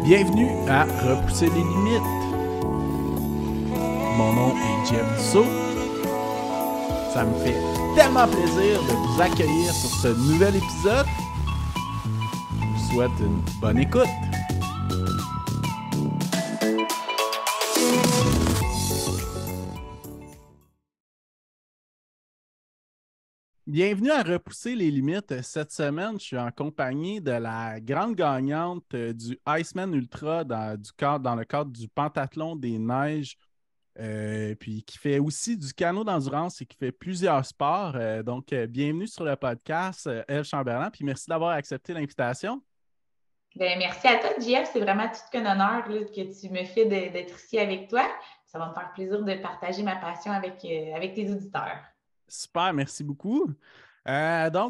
Bienvenue à Repousser les limites. Mon nom est Jeff Dussault. Ça me fait tellement plaisir de vous accueillir sur ce nouvel épisode. Je vous souhaite une bonne écoute. Bienvenue à Repousser les limites. Cette semaine, je suis en compagnie de la grande gagnante du Iceman Ultra dans le cadre du Pentathlon des Neiges, puis qui fait aussi du canot d'endurance et qui fait plusieurs sports. Bienvenue sur le podcast, Elle Chamberlain, puis merci d'avoir accepté l'invitation. Bien, merci à toi, JF. C'est vraiment tout qu'un honneur là, que tu me fais d'être ici avec toi. Ça va me faire plaisir de partager ma passion avec tes auditeurs. Super, merci beaucoup.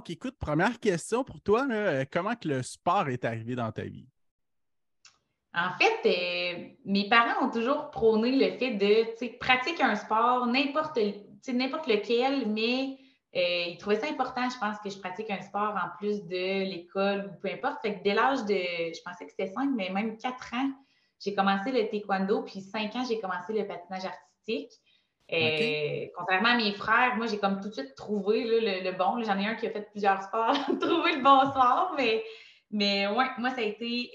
Écoute, première question pour toi, là, comment que le sport est arrivé dans ta vie? En fait, mes parents ont toujours prôné le fait de pratiquer un sport, n'importe lequel, mais ils trouvaient ça important, je pense, que je pratique un sport en plus de l'école ou peu importe. Fait que dès l'âge de, je pensais que c'était 5, mais même 4 ans, j'ai commencé le taekwondo, puis 5 ans, j'ai commencé le patinage artistique. OK. Contrairement à mes frères, moi, j'ai comme tout de suite trouvé là, le bon. Là, j'en ai un qui a fait plusieurs sports, trouvé le bon sport, mais ouais, moi, ça a été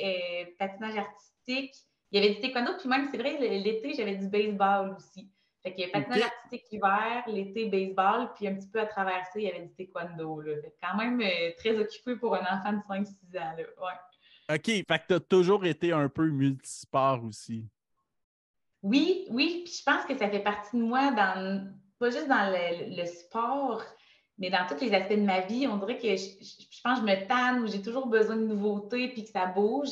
patinage artistique. Il y avait du taekwondo, puis même, c'est vrai, l'été, j'avais du baseball aussi. Fait que patinage OK. artistique l'hiver, l'été, baseball, puis un petit peu à travers ça, il y avait du taekwondo. Là. Fait que quand même très occupé pour un enfant de 5-6 ans. Là. Ouais. OK, fait que tu as toujours été un peu multisport aussi. Oui, oui, puis je pense que ça fait partie de moi pas juste dans le sport, mais dans tous les aspects de ma vie. On dirait que je pense que je me tanne ou j'ai toujours besoin de nouveautés puis que ça bouge.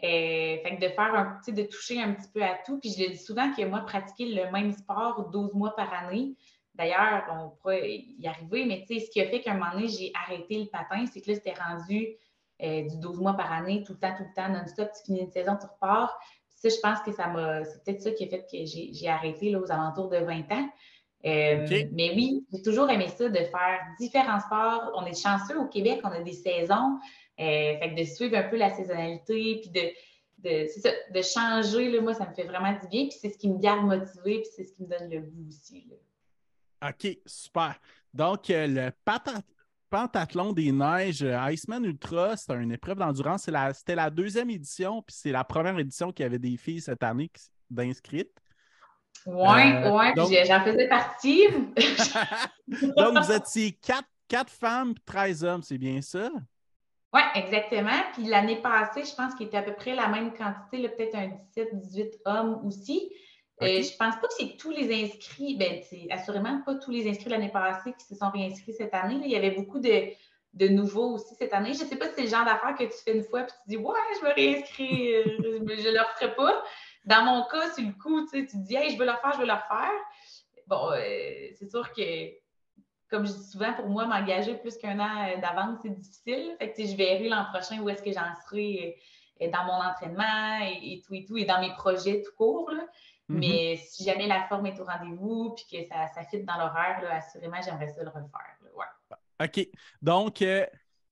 Fait que de faire de toucher un petit peu à tout. Puis je le dis souvent que moi, pratiquer le même sport 12 mois par année, d'ailleurs, on pourrait y arriver, mais tu sais, ce qui a fait qu'à un moment donné, j'ai arrêté le patin, c'est que là, c'était rendu du 12 mois par année, tout le temps, non-stop, tu finis une saison, tu repars. Ça, je pense que c'est peut-être ça qui a fait que j'ai arrêté là, aux alentours de 20 ans. OK. Mais oui, j'ai toujours aimé ça, de faire différents sports. On est chanceux au Québec, on a des saisons. Fait que de suivre un peu la saisonnalité, puis c'est ça, de changer, là, moi, ça me fait vraiment du bien. Puis c'est ce qui me garde motivée, puis c'est ce qui me donne le goût aussi. Là. OK, super. Pentathlon des Neiges Iceman Ultra, c'est une épreuve d'endurance. C'était la deuxième édition, puis c'est la première édition qui avait des filles cette année d'inscrites. Ouais, ouais, puis Donc, j'en faisais partie. donc, vous étiez quatre femmes, 13 hommes, c'est bien ça? Oui, exactement. Puis l'année passée, je pense qu'il était à peu près la même quantité, là, peut-être un 17-18 hommes aussi. OK. Je pense pas que c'est tous les inscrits, ben c'est assurément pas tous les inscrits de l'année passée qui se sont réinscrits cette année. Là. Il y avait beaucoup de nouveaux aussi cette année. Je ne sais pas si c'est le genre d'affaires que tu fais une fois puis tu dis ouais, je me réinscris, je ne le referai pas. Dans mon cas, sur le coup, tu te dis hey, je veux le refaire, je veux le refaire. Bon, c'est sûr que comme je dis souvent, pour moi, m'engager plus qu'un an d'avance, c'est difficile. Fait que, je verrai l'an prochain où est-ce que j'en serai dans mon entraînement et tout, et dans mes projets tout court. Là. Mhm. Mais si jamais la forme est au rendez-vous puis que ça fit dans l'horaire, là, assurément, j'aimerais ça le refaire. Là. Ouais. OK. Donc,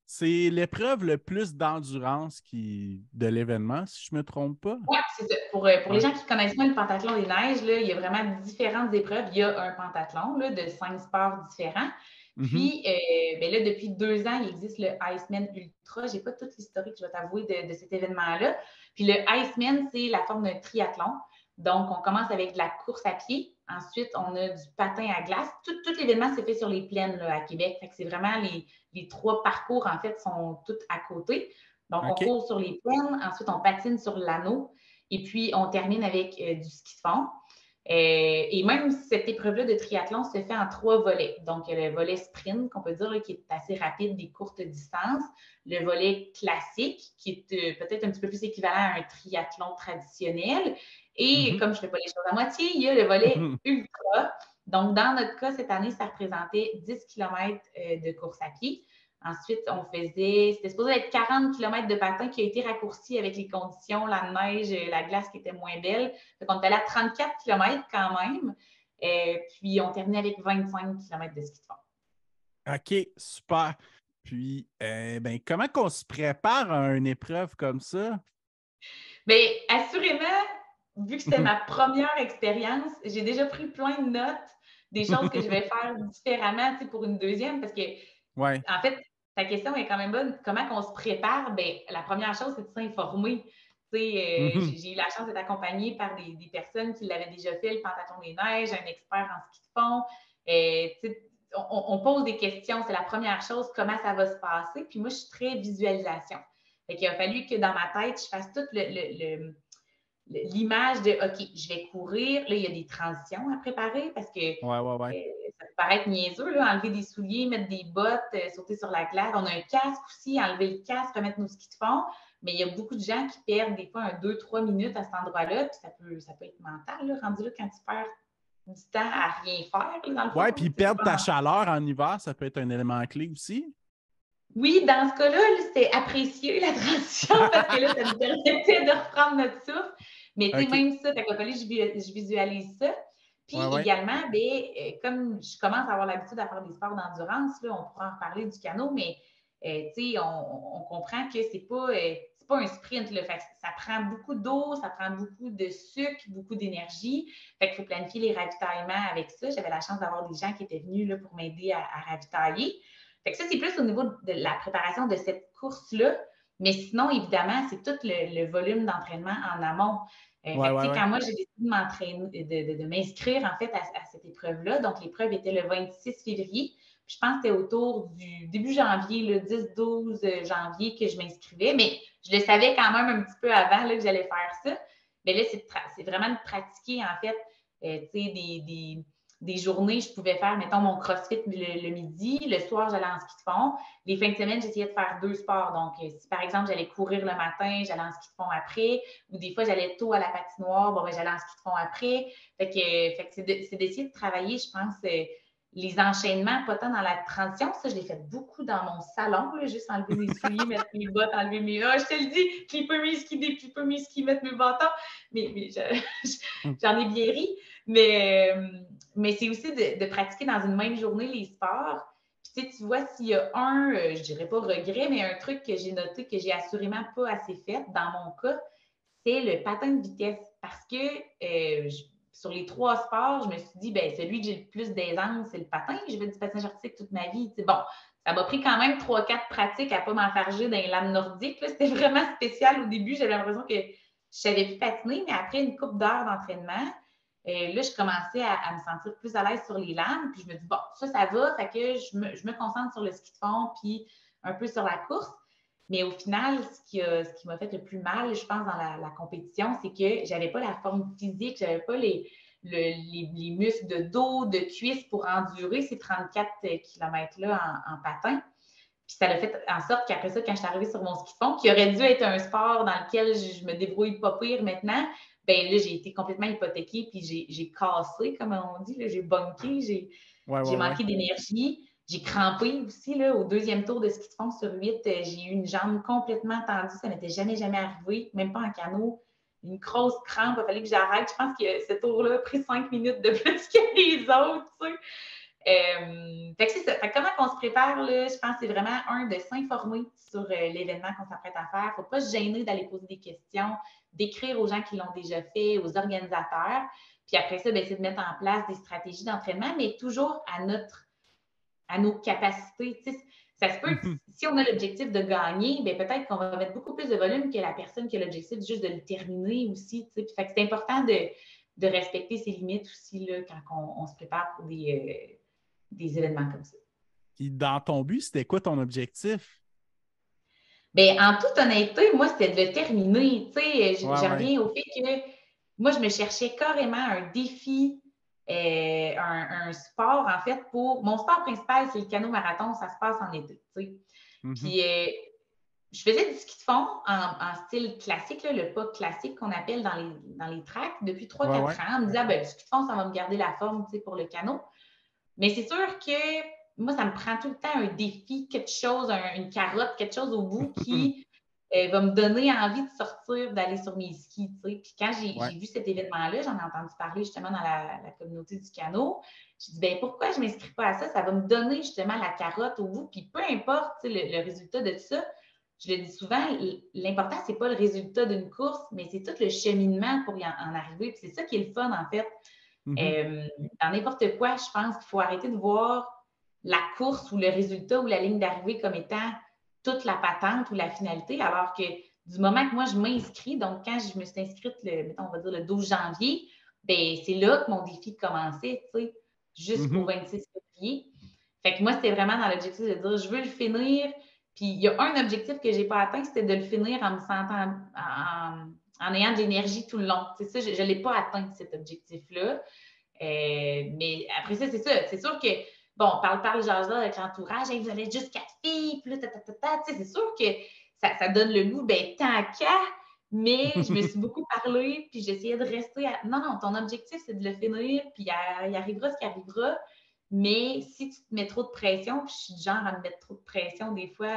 c'est l'épreuve le plus d'endurance de l'événement, si je ne me trompe pas. Oui, c'est ça. Pour les Ouais. gens qui ne connaissent pas le pentathlon des neiges, là, il y a vraiment différentes épreuves. Il y a un pentathlon là, de 5 sports différents. Mhm. Puis, ben là, depuis 2 ans, il existe le Iceman Ultra. Je n'ai pas toute l'historique, je vais t'avouer, de cet événement-là. Puis le Iceman, c'est la forme d'un triathlon. Donc, on commence avec de la course à pied. Ensuite, on a du patin à glace. Tout l'événement s'est fait sur les plaines là, à Québec. Fait que c'est vraiment les 3 parcours, en fait, sont tous à côté. Donc, on OK. court sur les plaines. Ensuite, on patine sur l'anneau. Et puis, on termine avec du ski de fond. Et même cette épreuve-là de triathlon se fait en 3 volets. Donc, il y a le volet sprint, qu'on peut dire, là, qui est assez rapide, des courtes distances. Le volet classique, qui est peut-être un petit peu plus équivalent à un triathlon traditionnel. Et Mhm. comme je ne fais pas les choses à moitié, il y a le volet ultra. Donc, dans notre cas, cette année, ça représentait 10 km de course à pied. Ensuite, c'était supposé être 40 km de patin qui a été raccourci avec les conditions, la neige, la glace qui était moins belle. Fait qu'on est allé à 34 km quand même. Puis, on terminait avec 25 km de ski de fond. OK, super. Puis, comment qu'on se prépare à une épreuve comme ça? Bien, assurément, vu que c'était ma première expérience, j'ai déjà pris plein de notes des choses que je vais faire différemment, tu sais, pour une deuxième, parce que, Ouais. en fait, ta question est quand même bonne. Comment on se prépare? Bien, la première chose, c'est de s'informer. Tu sais, Mhm. j'ai eu la chance d'être accompagnée par des personnes qui l'avaient déjà fait, le pentathlon des neiges, un expert en ski de fond. Tu sais, on pose des questions, c'est la première chose, comment ça va se passer. Puis moi, je suis très visualisation. Fait qu'il a fallu que dans ma tête, je fasse toute l'image de OK, je vais courir. Là, il y a des transitions à préparer parce que Ouais, ouais, ouais. ça peut paraître niaiseux, là, enlever des souliers, mettre des bottes, sauter sur la glace. On a un casque aussi, enlever le casque, remettre nos skis de fond. Mais il y a beaucoup de gens qui perdent des fois 2-3 minutes à cet endroit-là. Puis ça peut être mental, là, rendu là quand tu perds du temps à rien faire, dans le Ouais, fond. puis perdre ta chaleur en hiver, ça peut être un élément clé aussi. Oui, dans ce cas-là, c'était apprécié la transition parce que là, ça nous permettait de reprendre notre souffle. Mais tu sais, OK. même ça, fait qu'il a fallu que je visualise ça. Puis Ouais, ouais. également, ben, comme je commence à avoir l'habitude à faire des sports d'endurance, là, on pourra en reparler du canot, mais tu sais, on comprend que c'est pas un sprint. Là, fait que ça prend beaucoup d'eau, ça prend beaucoup de sucre, beaucoup d'énergie. Fait qu'il faut planifier les ravitaillements avec ça. J'avais la chance d'avoir des gens qui étaient venus là, pour m'aider à ravitailler. Fait que ça, c'est plus au niveau de la préparation de cette course-là. Mais sinon, évidemment, c'est tout le volume d'entraînement en amont. Ouais, Fait que, ouais, ouais. quand moi, j'ai décidé de m'entraîner, de m'inscrire en fait à cette épreuve-là, donc l'épreuve était le 26 février. Puis je pense que c'était autour du début janvier, le 10-12 janvier que je m'inscrivais, mais je le savais quand même un petit peu avant là, que j'allais faire ça. Mais là, c'est vraiment de pratiquer en fait, tu sais, des journées, je pouvais faire, mettons, mon CrossFit le midi. Le soir, j'allais en ski de fond. Les fins de semaine, j'essayais de faire 2 sports. Donc, si par exemple, j'allais courir le matin, j'allais en ski de fond après. Ou des fois, j'allais tôt à la patinoire, bon, ben, j'allais en ski de fond après. Fait que c'est d'essayer de travailler, je pense, les enchaînements, pas tant dans la transition. Ça, je l'ai fait beaucoup dans mon salon, là, juste enlever mes souliers, mettre mes bottes, enlever mes. Ah, je te le dis, clipper mes skis, déclipper mes skis, mettre mes bâtons. Mais j'en ai bien ri. Mais, mais c'est aussi de pratiquer dans une même journée les sports. Puis, tu vois, s'il y a je dirais pas regret, mais un truc que j'ai noté que j'ai assurément pas assez fait dans mon cas, c'est le patin de vitesse. Parce que sur les 3 sports, je me suis dit, ben celui que j'ai le plus d'aisance, c'est le patin. J'ai fait du patinage artistique toute ma vie. Bon, ça m'a pris quand même 3-4 pratiques à ne pas m'enfarger dans les lames nordiques. C'était vraiment spécial au début. J'avais l'impression que je ne savais plus patiner, mais après une couple d'heures d'entraînement, là, je commençais à me sentir plus à l'aise sur les lames. Puis je me dis, bon, ça va. Fait que je me concentre sur le ski de fond, puis un peu sur la course. Mais au final, ce qui m'a fait le plus mal, je pense, dans la compétition, c'est que je n'avais pas la forme physique, je n'avais pas les muscles de dos, de cuisses pour endurer ces 34 km-là en patin. Puis ça l'a fait en sorte qu'après ça, quand je suis arrivée sur mon ski de fond, qui aurait dû être un sport dans lequel je me débrouille pas pire maintenant, ben là, j'ai été complètement hypothéquée, puis j'ai cassé, comme on dit, j'ai bunké, Ouais, j'ai ouais, ouais. manqué d'énergie. J'ai crampé aussi, là, au deuxième tour de ski de fond sur 8. J'ai eu une jambe complètement tendue. Ça m'était jamais arrivé, même pas en canot. Une grosse crampe, il fallait que j'arrête. Je pense que ce tour-là a pris 5 minutes de plus que les autres, tu sais. Fait que c'est ça. Fait que comment on se prépare, là, je pense que c'est vraiment de s'informer sur l'événement qu'on s'apprête à faire. Il ne faut pas se gêner d'aller poser des questions, d'écrire aux gens qui l'ont déjà fait, aux organisateurs. Puis après ça, ben, c'est de mettre en place des stratégies d'entraînement, mais toujours à nos capacités. Tu sais, ça se peut, si on a l'objectif de gagner, bien, peut-être qu'on va mettre beaucoup plus de volume que la personne qui a l'objectif juste de le terminer aussi. Tu sais. Fait que c'est important de respecter ses limites aussi là, quand on se prépare pour des événements comme ça. Puis dans ton but, c'était quoi ton objectif? Bien, en toute honnêteté, moi, c'était de le terminer. Tu sais, Ouais, je ouais. reviens au fait que moi, je me cherchais carrément un défi, un sport, en fait, pour. Mon sport principal, c'est le canot marathon, ça se passe en été. Tu sais. Mhm. Puis, je faisais du ski de fond en style classique, là, le pas classique qu'on appelle dans les tracks depuis trois Ouais, quatre ouais. ans. On me disait, ah, ben, du ski de fond, ça va me garder la forme tu sais, pour le canot. Mais c'est sûr que moi, ça me prend tout le temps un défi, quelque chose, une carotte, quelque chose au bout qui va me donner envie de sortir, d'aller sur mes skis. Tu sais. Puis quand Ouais. j'ai vu cet événement-là, j'en ai entendu parler justement dans la communauté du canot. Je dis, ben pourquoi je ne m'inscris pas à ça? Ça va me donner justement la carotte au bout. Puis peu importe tu sais, le résultat de ça, je le dis souvent, l'important, c'est pas le résultat d'une course, mais c'est tout le cheminement pour en arriver. Puis c'est ça qui est le fun, en fait. Dans n'importe quoi, je pense qu'il faut arrêter de voir la course ou le résultat ou la ligne d'arrivée comme étant toute la patente ou la finalité, alors que du moment que moi, je m'inscris, donc quand je me suis inscrite, mettons, on va dire le 12 janvier, ben c'est là que mon défi commençait, tu sais, jusqu'au 26 février. Fait que moi, c'était vraiment dans l'objectif de dire, je veux le finir. Puis il y a un objectif que je n'ai pas atteint, c'était de le finir en me sentant, en ayant de l'énergie tout le long. C'est ça, je ne l'ai pas atteint, cet objectif-là. Mais après ça, c'est ça. C'est sûr que, bon, on parle genre là avec l'entourage, hey, vous allez juste 4 filles, puis là, c'est sûr que ça donne le goût, ben, tant qu'à, mais je me suis beaucoup parlé, puis j'essayais de rester à... Non, non, ton objectif, c'est de le finir, puis il arrivera ce qui arrivera, mais si tu te mets trop de pression, puis je suis du genre à me mettre trop de pression, des fois,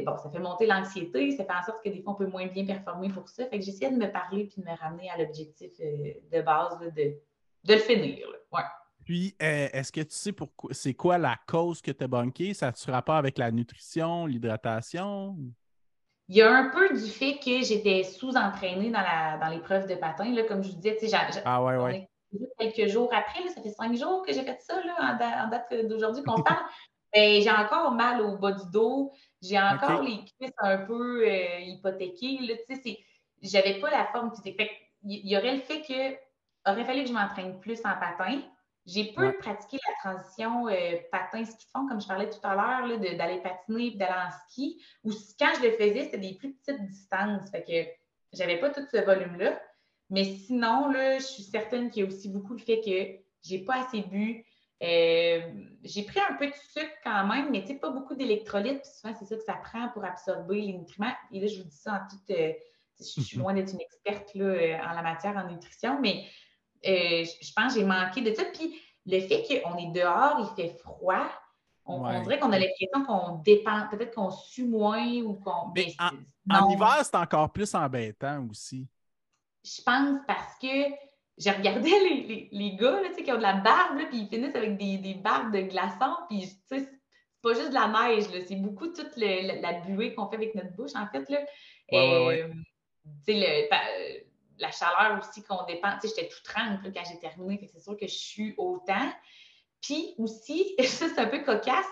bon, ça fait monter l'anxiété, ça fait en sorte que des fois, on peut moins bien performer pour ça. Fait que j'essayais de me parler, puis de me ramener à l'objectif de base, là, de le finir. Là. Ouais. Puis, est-ce que tu sais pourquoi c'est quoi la cause que tu as bunké? Ça a-tu rapport avec la nutrition, l'hydratation? Il y a un peu du fait que j'étais sous-entraînée dans l'épreuve de patin. Là, comme je vous disais, Ah ouais, on ouais. est quelques jours après, là, ça fait 5 jours que j'ai fait ça là, en date d'aujourd'hui qu'on se parle. Ben, j'ai encore mal au bas du dos. J'ai encore OK. les cuisses un peu hypothéquées. Là, j'avais pas la forme physique. Fait il y aurait le fait que aurait fallu que je m'entraîne plus en patin. J'ai peu Ouais. pratiqué la transition patin-ski de fond, comme je parlais tout à l'heure, d'aller patiner et d'aller en ski. Ou quand je le faisais, c'était des plus petites distances. Fait que j'avais pas tout ce volume-là. Mais sinon, là, je suis certaine qu'il y a aussi beaucoup le fait que j'ai pas assez bu. J'ai pris un peu de sucre quand même, mais pas beaucoup d'électrolytes. Puis souvent, c'est ça que ça prend pour absorber les nutriments. Et là, je vous dis ça en toute. Je suis loin d'être une experte là, en la matière, en nutrition, mais je pense que j'ai manqué de ça. Puis le fait qu'on est dehors, il fait froid, on Ouais. dirait qu'on a l'impression qu'on dépend, peut-être qu'on sue moins ou qu'on. Mais Mais en non, hiver, c'est encore plus embêtant aussi. je pense parce que j'ai regardé les gars là, qui ont de la barbe, là, puis ils finissent avec des barbes de glaçons, puis c'est pas juste de la neige, c'est beaucoup toute la buée qu'on fait avec notre bouche, en fait. Là. Ouais, ouais, ouais. La chaleur aussi qu'on dépend. J'étais tout trempe quand j'ai terminé, fait c'est sûr que je suis autant. Puis aussi, ça c'est un peu cocasse,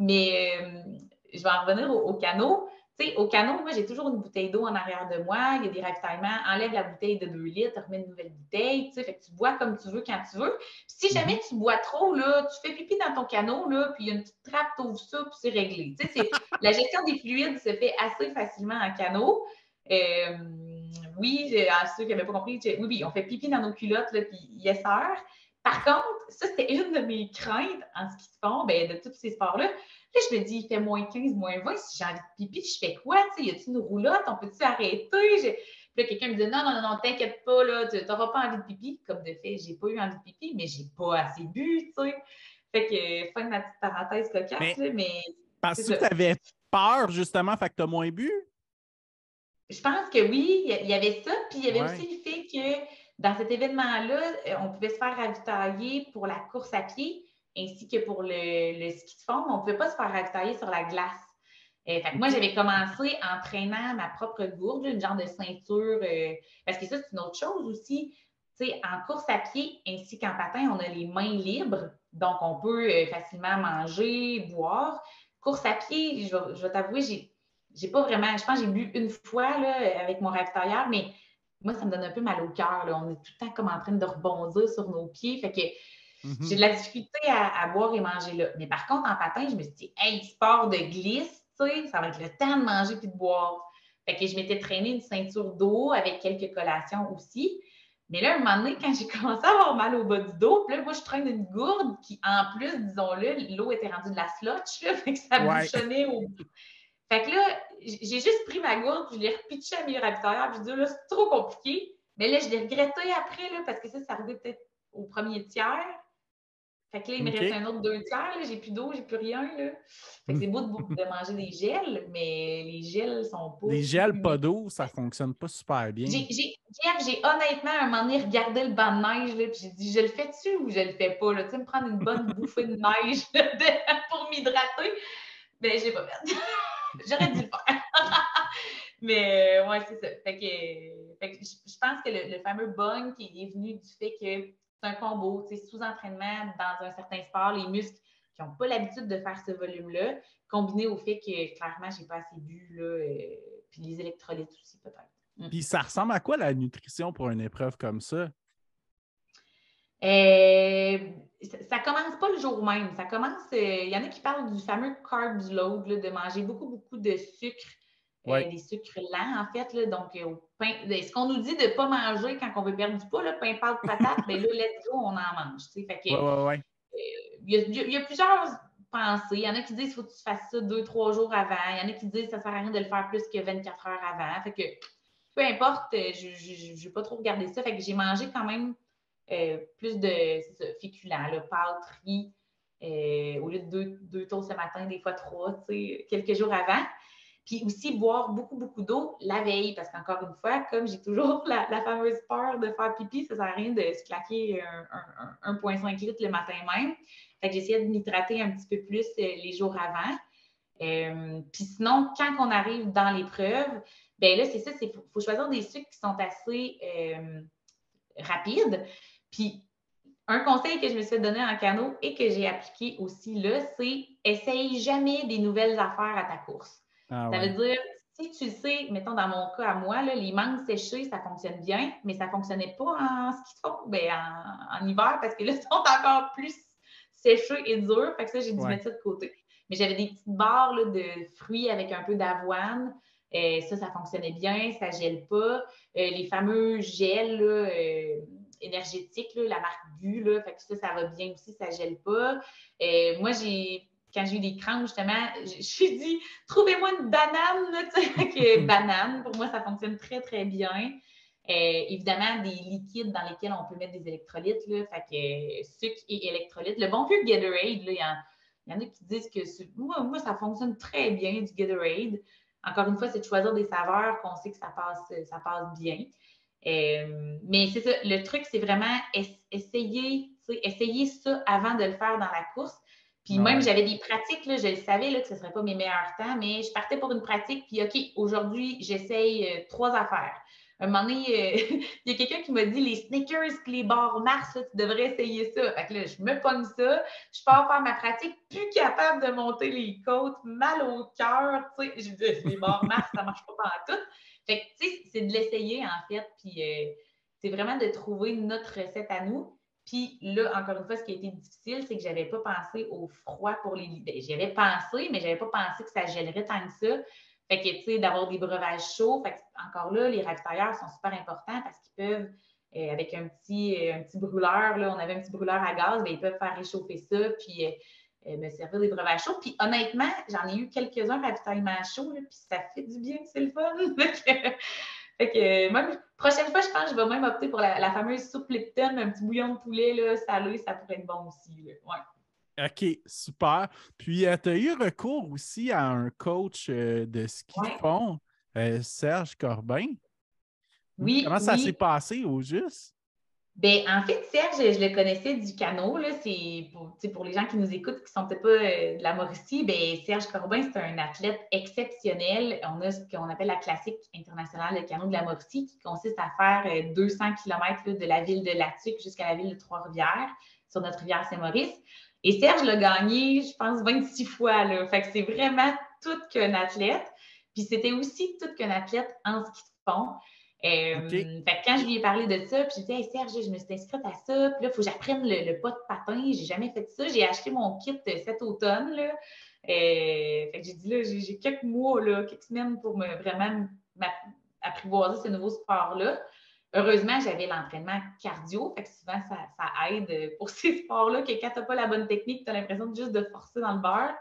mais je vais en revenir au canot. Au canot, moi, j'ai toujours une bouteille d'eau en arrière de moi. Il y a des ravitaillements. Enlève la bouteille de 2 litres, remets une nouvelle bouteille. Fait que tu bois comme tu veux quand tu veux. Puis si jamais tu bois trop, là, tu fais pipi dans ton canot, là, puis il y a une petite trappe, tu ouvres ça, puis c'est réglé. La gestion des fluides se fait assez facilement en canot. Oui, à ceux qui n'avaient pas compris, oui, on fait pipi dans nos culottes, là, puis yes, sir. Par contre, ça, c'était une de mes craintes en ski de fond, de tous ces sports-là. Là, je me dis, il fait moins 15, moins 20, si j'ai envie de pipi, je fais quoi? Y a-t-il une roulotte? On peut-tu arrêter? Puis là, quelqu'un me dit, non, non, non, t'inquiète pas, là, tu n'auras pas envie de pipi. Comme de fait, j'ai pas eu envie de pipi, mais j'ai pas assez bu, tu sais. Fait que, fin de ma petite parenthèse cocasse, là, mais c'est Penses-tu ça. que tu avais peur, justement, fait que tu as moins bu? Je pense que oui, il y avait ça, puis il y avait Ouais. aussi le fait que dans cet événement-là, on pouvait se faire ravitailler pour la course à pied ainsi que pour le ski de fond, mais on ne pouvait pas se faire ravitailler sur la glace. Fait que moi, OK. j'avais commencé en traînant ma propre gourde, une genre de ceinture, parce que ça, c'est une autre chose aussi. En course à pied ainsi qu'en patin, on a les mains libres, donc on peut facilement manger, boire. Course à pied, je vais t'avouer, j'ai pas vraiment, je pense que j'ai bu une fois là, avec mon ravitailleur, mais moi, ça me donne un peu mal au cœur. On est tout le temps comme en train de rebondir sur nos pieds. Fait que j'ai de la difficulté à boire et manger là. Mais par contre, en patin, je me suis dit, hey, sport de glisse, ça va être le temps de manger puis de boire. Fait que je m'étais traîné une ceinture d'eau avec quelques collations aussi. Mais là, un moment donné, quand j'ai commencé à avoir mal au bas du dos, puis là, moi, je traîne une gourde qui, en plus, disons-le, l'eau était rendue de la slotch, là, fait que ça Ouais. bouchonnait au bout. Fait que là, j'ai juste pris ma gourde, puis je l'ai repitchée à mes ravitailleurs, puis je dis, là, c'est trop compliqué. Mais là, je l'ai regretté après, là, parce que ça arrivait peut-être au premier tiers. Fait que là, il me reste OK. un autre 2 tiers, là, j'ai plus d'eau, j'ai plus rien, là. Fait que c'est beau de manger des gels, mais les gels sont pas Les si gels pas humectants. d'eau, ça fonctionne pas super bien. J'ai honnêtement, un moment donné, regardé le banc de neige, là, puis j'ai dit, je le fais-tu ou je le fais pas, là? Tu sais, me prendre une bonne bouffée de neige là, pour m'hydrater. Mais j'ai pas fait. J'aurais dû le faire. Mais ouais, c'est ça. Fait que je pense que le fameux bug qui est venu du fait que c'est un combo, tu sais, sous-entraînement dans un certain sport, les muscles qui n'ont pas l'habitude de faire ce volume-là, combiné au fait que clairement, j'ai pas assez bu, là, puis les électrolytes aussi, peut-être. Puis ça ressemble à quoi la nutrition pour une épreuve comme ça? Ça commence pas le jour même. Ça commence. Il y en a qui parlent du fameux carb load, là, de manger beaucoup, beaucoup de sucre, Oui. des sucres lents, en fait. Là, donc, au pain, ce qu'on nous dit de ne pas manger quand on veut perdre du poids, là, pain, pâte, patate, bien là, let's go, on en mange. Fait que, Oui, oui, oui. il y a plusieurs pensées. Il y en a qui disent qu'il faut que tu fasses ça 2, 3 jours avant. Il y en a qui disent que ça ne sert à rien de le faire plus que 24 heures avant. Fait que, peu importe, je n'ai pas trop regardé ça. Fait que j'ai mangé quand même plus de féculents, là, pâtes, riz, au lieu de deux toasts ce matin, des fois 3, quelques jours avant. Puis aussi boire beaucoup, beaucoup d'eau la veille, parce qu'encore une fois, comme j'ai toujours la fameuse peur de faire pipi, ça ne sert à rien de se claquer 1,5 litres le matin même. Fait que j'essayais de m'hydrater un petit peu plus les jours avant. Puis sinon, quand on arrive dans l'épreuve, bien là, c'est ça, il faut choisir des sucres qui sont assez rapides. Puis un conseil que je me suis donné en canot et que j'ai appliqué aussi là, c'est essaye jamais des nouvelles affaires à ta course. Ah, Ça ouais. veut dire, si tu sais, mettons dans mon cas à moi, là, les mangues séchées, ça fonctionne bien, mais ça ne fonctionnait pas en ski de fond, en hiver, parce que là, ils sont encore plus séchés et durs. Fait que ça, j'ai dû Ouais. mettre ça de côté. Mais j'avais des petites barres là, de fruits avec un peu d'avoine. Ça fonctionnait bien, ça ne gèle pas. Les fameux gels là, énergétiques, là, la marque GU, là, fait que ça va bien aussi, ça ne gèle pas. Moi, quand j'ai eu des crampes, justement, j'ai dit trouvez-moi une banane, là, que banane, pour moi, ça fonctionne très, très bien. Évidemment, des liquides dans lesquels on peut mettre des électrolytes, là, fait que sucre et électrolytes. Le bon vieux Gatorade, là, il y en a qui disent que moi, ça fonctionne très bien du Gatorade. Encore une fois, c'est de choisir des saveurs qu'on sait que ça passe bien. Mais c'est ça, le truc, c'est vraiment essayer ça avant de le faire dans la course. Puis Ah, même, ouais. j'avais des pratiques, là, je le savais là, que ce ne serait pas mes meilleurs temps, mais je partais pour une pratique, puis OK, aujourd'hui, j'essaye 3 affaires. Un moment donné, il y a quelqu'un qui m'a dit les Snickers et les barres Mars, là, tu devrais essayer ça. Fait que là, je me pogne ça, je pars faire ma pratique, plus capable de monter les côtes, mal au cœur, tu sais. Je dis, les barres Mars, ça ne marche pas en tout. Fait que, tu sais, c'est de l'essayer, en fait, puis c'est vraiment de trouver notre recette à nous. Puis là, encore une fois, ce qui a été difficile, c'est que je n'avais pas pensé au froid pour les... J'y avais pensé, mais je n'avais pas pensé que ça gèlerait tant que ça. Fait que, tu sais, d'avoir des breuvages chauds. Fait que, encore là, les ravitailleurs sont super importants parce qu'ils peuvent, avec un petit brûleur, là, on avait un petit brûleur à gaz, bien, ils peuvent faire réchauffer ça, puis me servir des breuvages chauds. Puis honnêtement, j'en ai eu quelques-uns ravitaillement chauds, là, puis ça fait du bien, c'est le fun. Fait que même, prochaine fois, je pense que je vais même opter pour la fameuse soupe Lipton, un petit bouillon de poulet là, salé, ça pourrait être bon aussi. Là. Ouais. OK, super. Puis, tu as eu recours aussi à un coach de ski de Ouais. fond, Serge Corbin. Oui, Comment ça s'est oui. passé au juste? Ben, en fait, Serge, je le connaissais du canot. Là, c'est pour les gens qui nous écoutent, qui ne sont peut-être pas de la Mauricie, ben, Serge Corbin, c'est un athlète exceptionnel. On a ce qu'on appelle la classique internationale de canot de la Mauricie, qui consiste à faire 200 km de la ville de Latuc jusqu'à la ville de Trois-Rivières, sur notre rivière Saint-Maurice. Et Serge l'a gagné, je pense, 26 fois. Là. Fait que c'est vraiment tout qu'un athlète. Puis c'était aussi tout qu'un athlète en ski de fond. OK. Fait que quand je lui ai parlé de ça, puis j'ai dit, hey Serge, je me suis inscrite à ça, puis là, il faut que j'apprenne le pas de patin. J'ai jamais fait ça. J'ai acheté mon kit cet automne. Là. Fait que j'ai dit, là, j'ai quelques mois, là, quelques semaines pour vraiment apprivoiser ce nouveau sport-là. Heureusement, j'avais l'entraînement cardio, fait que souvent, ça aide pour ces sports-là, que quand tu n'as pas la bonne technique, tu as l'impression de juste de forcer dans le beurre.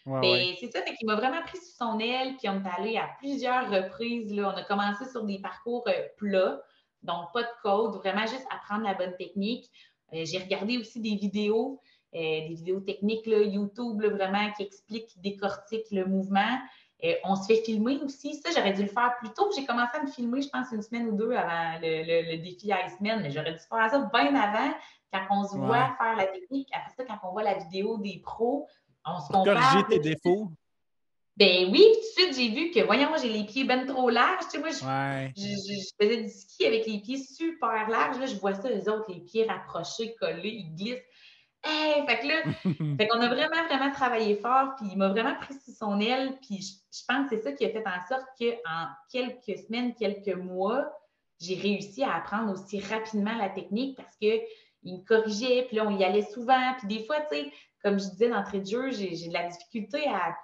Ouais, ouais. Ben, c'est ça, fait qu'il m'a vraiment pris sous son aile, puis on est allé à plusieurs reprises. Là. On a commencé sur des parcours plats, donc pas de code, vraiment juste apprendre la bonne technique. J'ai regardé aussi des vidéos techniques, là, YouTube, là, vraiment, qui expliquent, qui décortiquent le mouvement. On se fait filmer aussi. Ça, j'aurais dû le faire plus tôt. J'ai commencé à me filmer, je pense, une semaine ou deux avant le défi Iceman, mais j'aurais dû faire ça bien avant, quand on se Ouais. voit faire la technique. Après ça, quand on voit la vidéo des pros, on se Pour corriger compare. tes défauts. Ben oui, puis tout de suite, j'ai vu que, voyons, j'ai les pieds ben trop larges. Tu sais, moi, Ouais. je faisais du ski avec les pieds super larges. Là, je vois ça, eux autres, les pieds rapprochés, collés, ils glissent. Hey! Fait que là, fait qu'on a vraiment, vraiment travaillé fort, puis il m'a vraiment pris sous son aile, puis je pense que c'est ça qui a fait en sorte qu'en quelques semaines, quelques mois, j'ai réussi à apprendre aussi rapidement la technique parce qu'il me corrigeait, puis là, on y allait souvent, puis des fois, tu sais, comme je disais d'entrée de jeu, j'ai de la difficulté à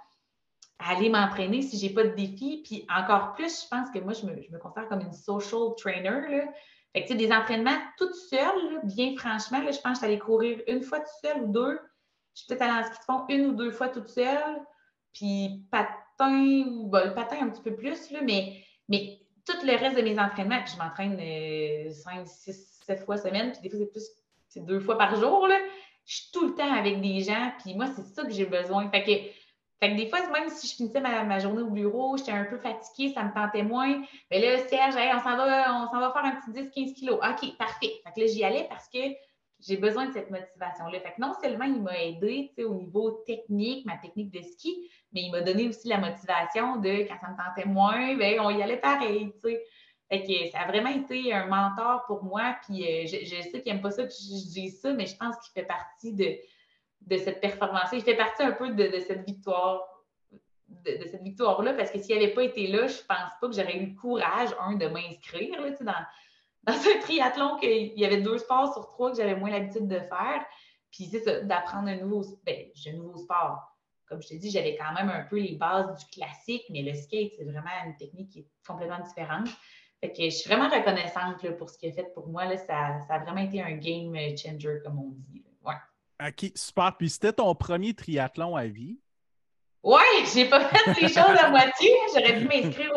aller m'entraîner si j'ai pas de défi. Puis encore plus, je pense que moi, je me considère comme une social trainer. Là. Fait que, tu sais, des entraînements toute seule, là, bien franchement, là, je pense que je suis allée courir une fois toute seule ou deux. Je suis peut-être allée en ski de fond une ou deux fois toute seule. Puis patin, le patin un petit peu plus, là, mais tout le reste de mes entraînements, puis je m'entraîne 5, 6, 7 fois semaine, puis des fois, c'est 2 fois par jour. Là. Je suis tout le temps avec des gens, puis moi, c'est ça que j'ai besoin. Fait que des fois, même si je finissais ma journée au bureau, j'étais un peu fatiguée, ça me tentait moins. Mais là, Serge, hey, on s'en va faire un petit 10-15 kilos. OK, parfait. Fait que là, j'y allais parce que j'ai besoin de cette motivation-là. Fait que non seulement il m'a aidé au niveau technique, ma technique de ski, mais il m'a donné aussi la motivation de quand ça me tentait moins, bien, on y allait pareil. T'sais. Fait que ça a vraiment été un mentor pour moi. Puis je sais qu'il n'aime pas ça que je dise ça, mais je pense qu'il fait partie de cette performance. Il fait partie un peu de cette victoire, de cette victoire-là, parce que s'il n'avait pas été là, je ne pense pas que j'aurais eu le courage, de m'inscrire là, dans un triathlon qu'il y avait 2 sports sur 3 que j'avais moins l'habitude de faire. Puis c'est ça, d'apprendre un nouveau sport. Comme je te dis, j'avais quand même un peu les bases du classique, mais le skate, c'est vraiment une technique qui est complètement différente. Fait que je suis vraiment reconnaissante là, pour ce qu'il a fait pour moi. Là, ça a vraiment été un game changer, comme on dit. Ouais. OK, super. Puis c'était ton premier triathlon à vie? Ouais, j'ai pas fait les choses à moitié. J'aurais dû m'inscrire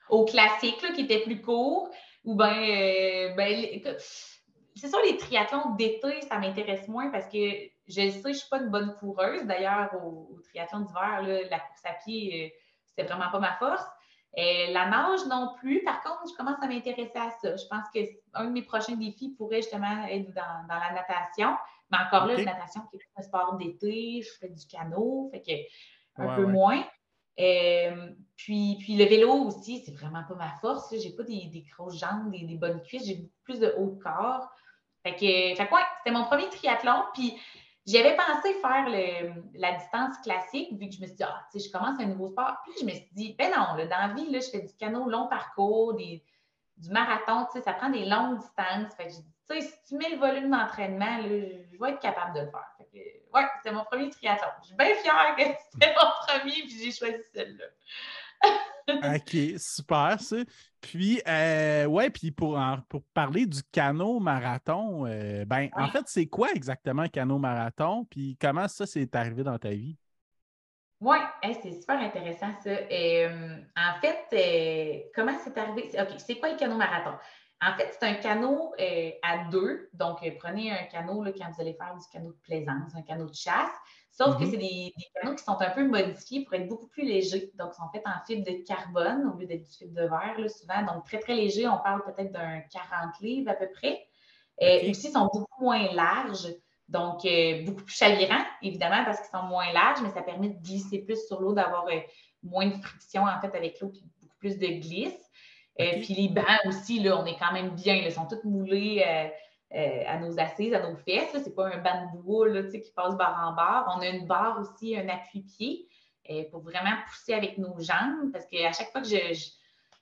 au classique là, qui était plus court. Ou c'est sûr, les triathlons d'été, ça m'intéresse moins parce que je sais, je suis pas une bonne coureuse. D'ailleurs, au triathlon d'hiver, là, la course à pied, c'était vraiment pas ma force. La nage non plus. Par contre, je commence à m'intéresser à ça. Je pense que un de mes prochains défis pourrait justement être dans la natation. Mais encore là, la OK. natation qui est un sport d'été, je fais du canot. Fait que un Ouais, peu ouais. moins. Puis le vélo aussi, c'est vraiment pas ma force. J'ai pas des grosses jambes, des bonnes cuisses, j'ai beaucoup plus de haut de corps. Fait que ouais, c'était mon premier triathlon. Puis j'avais pensé faire la distance classique, vu que je me suis dit, tu sais, je commence un nouveau sport. Puis je me suis dit, ben non, là, dans la vie, là, je fais du canot long parcours, du marathon, tu sais, ça prend des longues distances. Fait que j'ai dit, tu sais, si tu mets le volume d'entraînement, là, je vais être capable de le faire. Fait que, ouais, c'était mon premier triathlon. Je suis bien fière que c'était mon premier, puis j'ai choisi celle-là. OK, super, ça. Puis, ouais, puis pour parler du canot marathon, ben, en Ouais. fait, c'est quoi exactement un canot marathon? Puis comment ça s'est arrivé dans ta vie? Oui, c'est super intéressant ça. En fait, comment c'est arrivé? OK, c'est quoi le canot marathon? En fait, c'est un canot à deux. Donc, prenez un canot là, quand vous allez faire du canot de plaisance, un canot de chasse. Sauf que Mhm. c'est des canots qui sont un peu modifiés pour être beaucoup plus légers. Donc, ils sont faits en fibre de carbone au lieu d'être du fibre de verre, là, souvent. Donc, très, très léger. On parle peut-être d'un 40 livres à peu près. OK. Aussi, ils sont beaucoup moins larges. Donc, beaucoup plus chavirants, évidemment, parce qu'ils sont moins larges, mais ça permet de glisser plus sur l'eau, d'avoir moins de friction, en fait, avec l'eau, puis beaucoup plus de glisse. OK. Puis les bancs aussi, là, on est quand même bien. Là, ils sont tous moulés à nos assises, à nos fesses. Ce n'est pas un banc de bois là, qui passe barre en barre. On a une barre aussi, un appui-pied pour vraiment pousser avec nos jambes, parce qu'à chaque fois que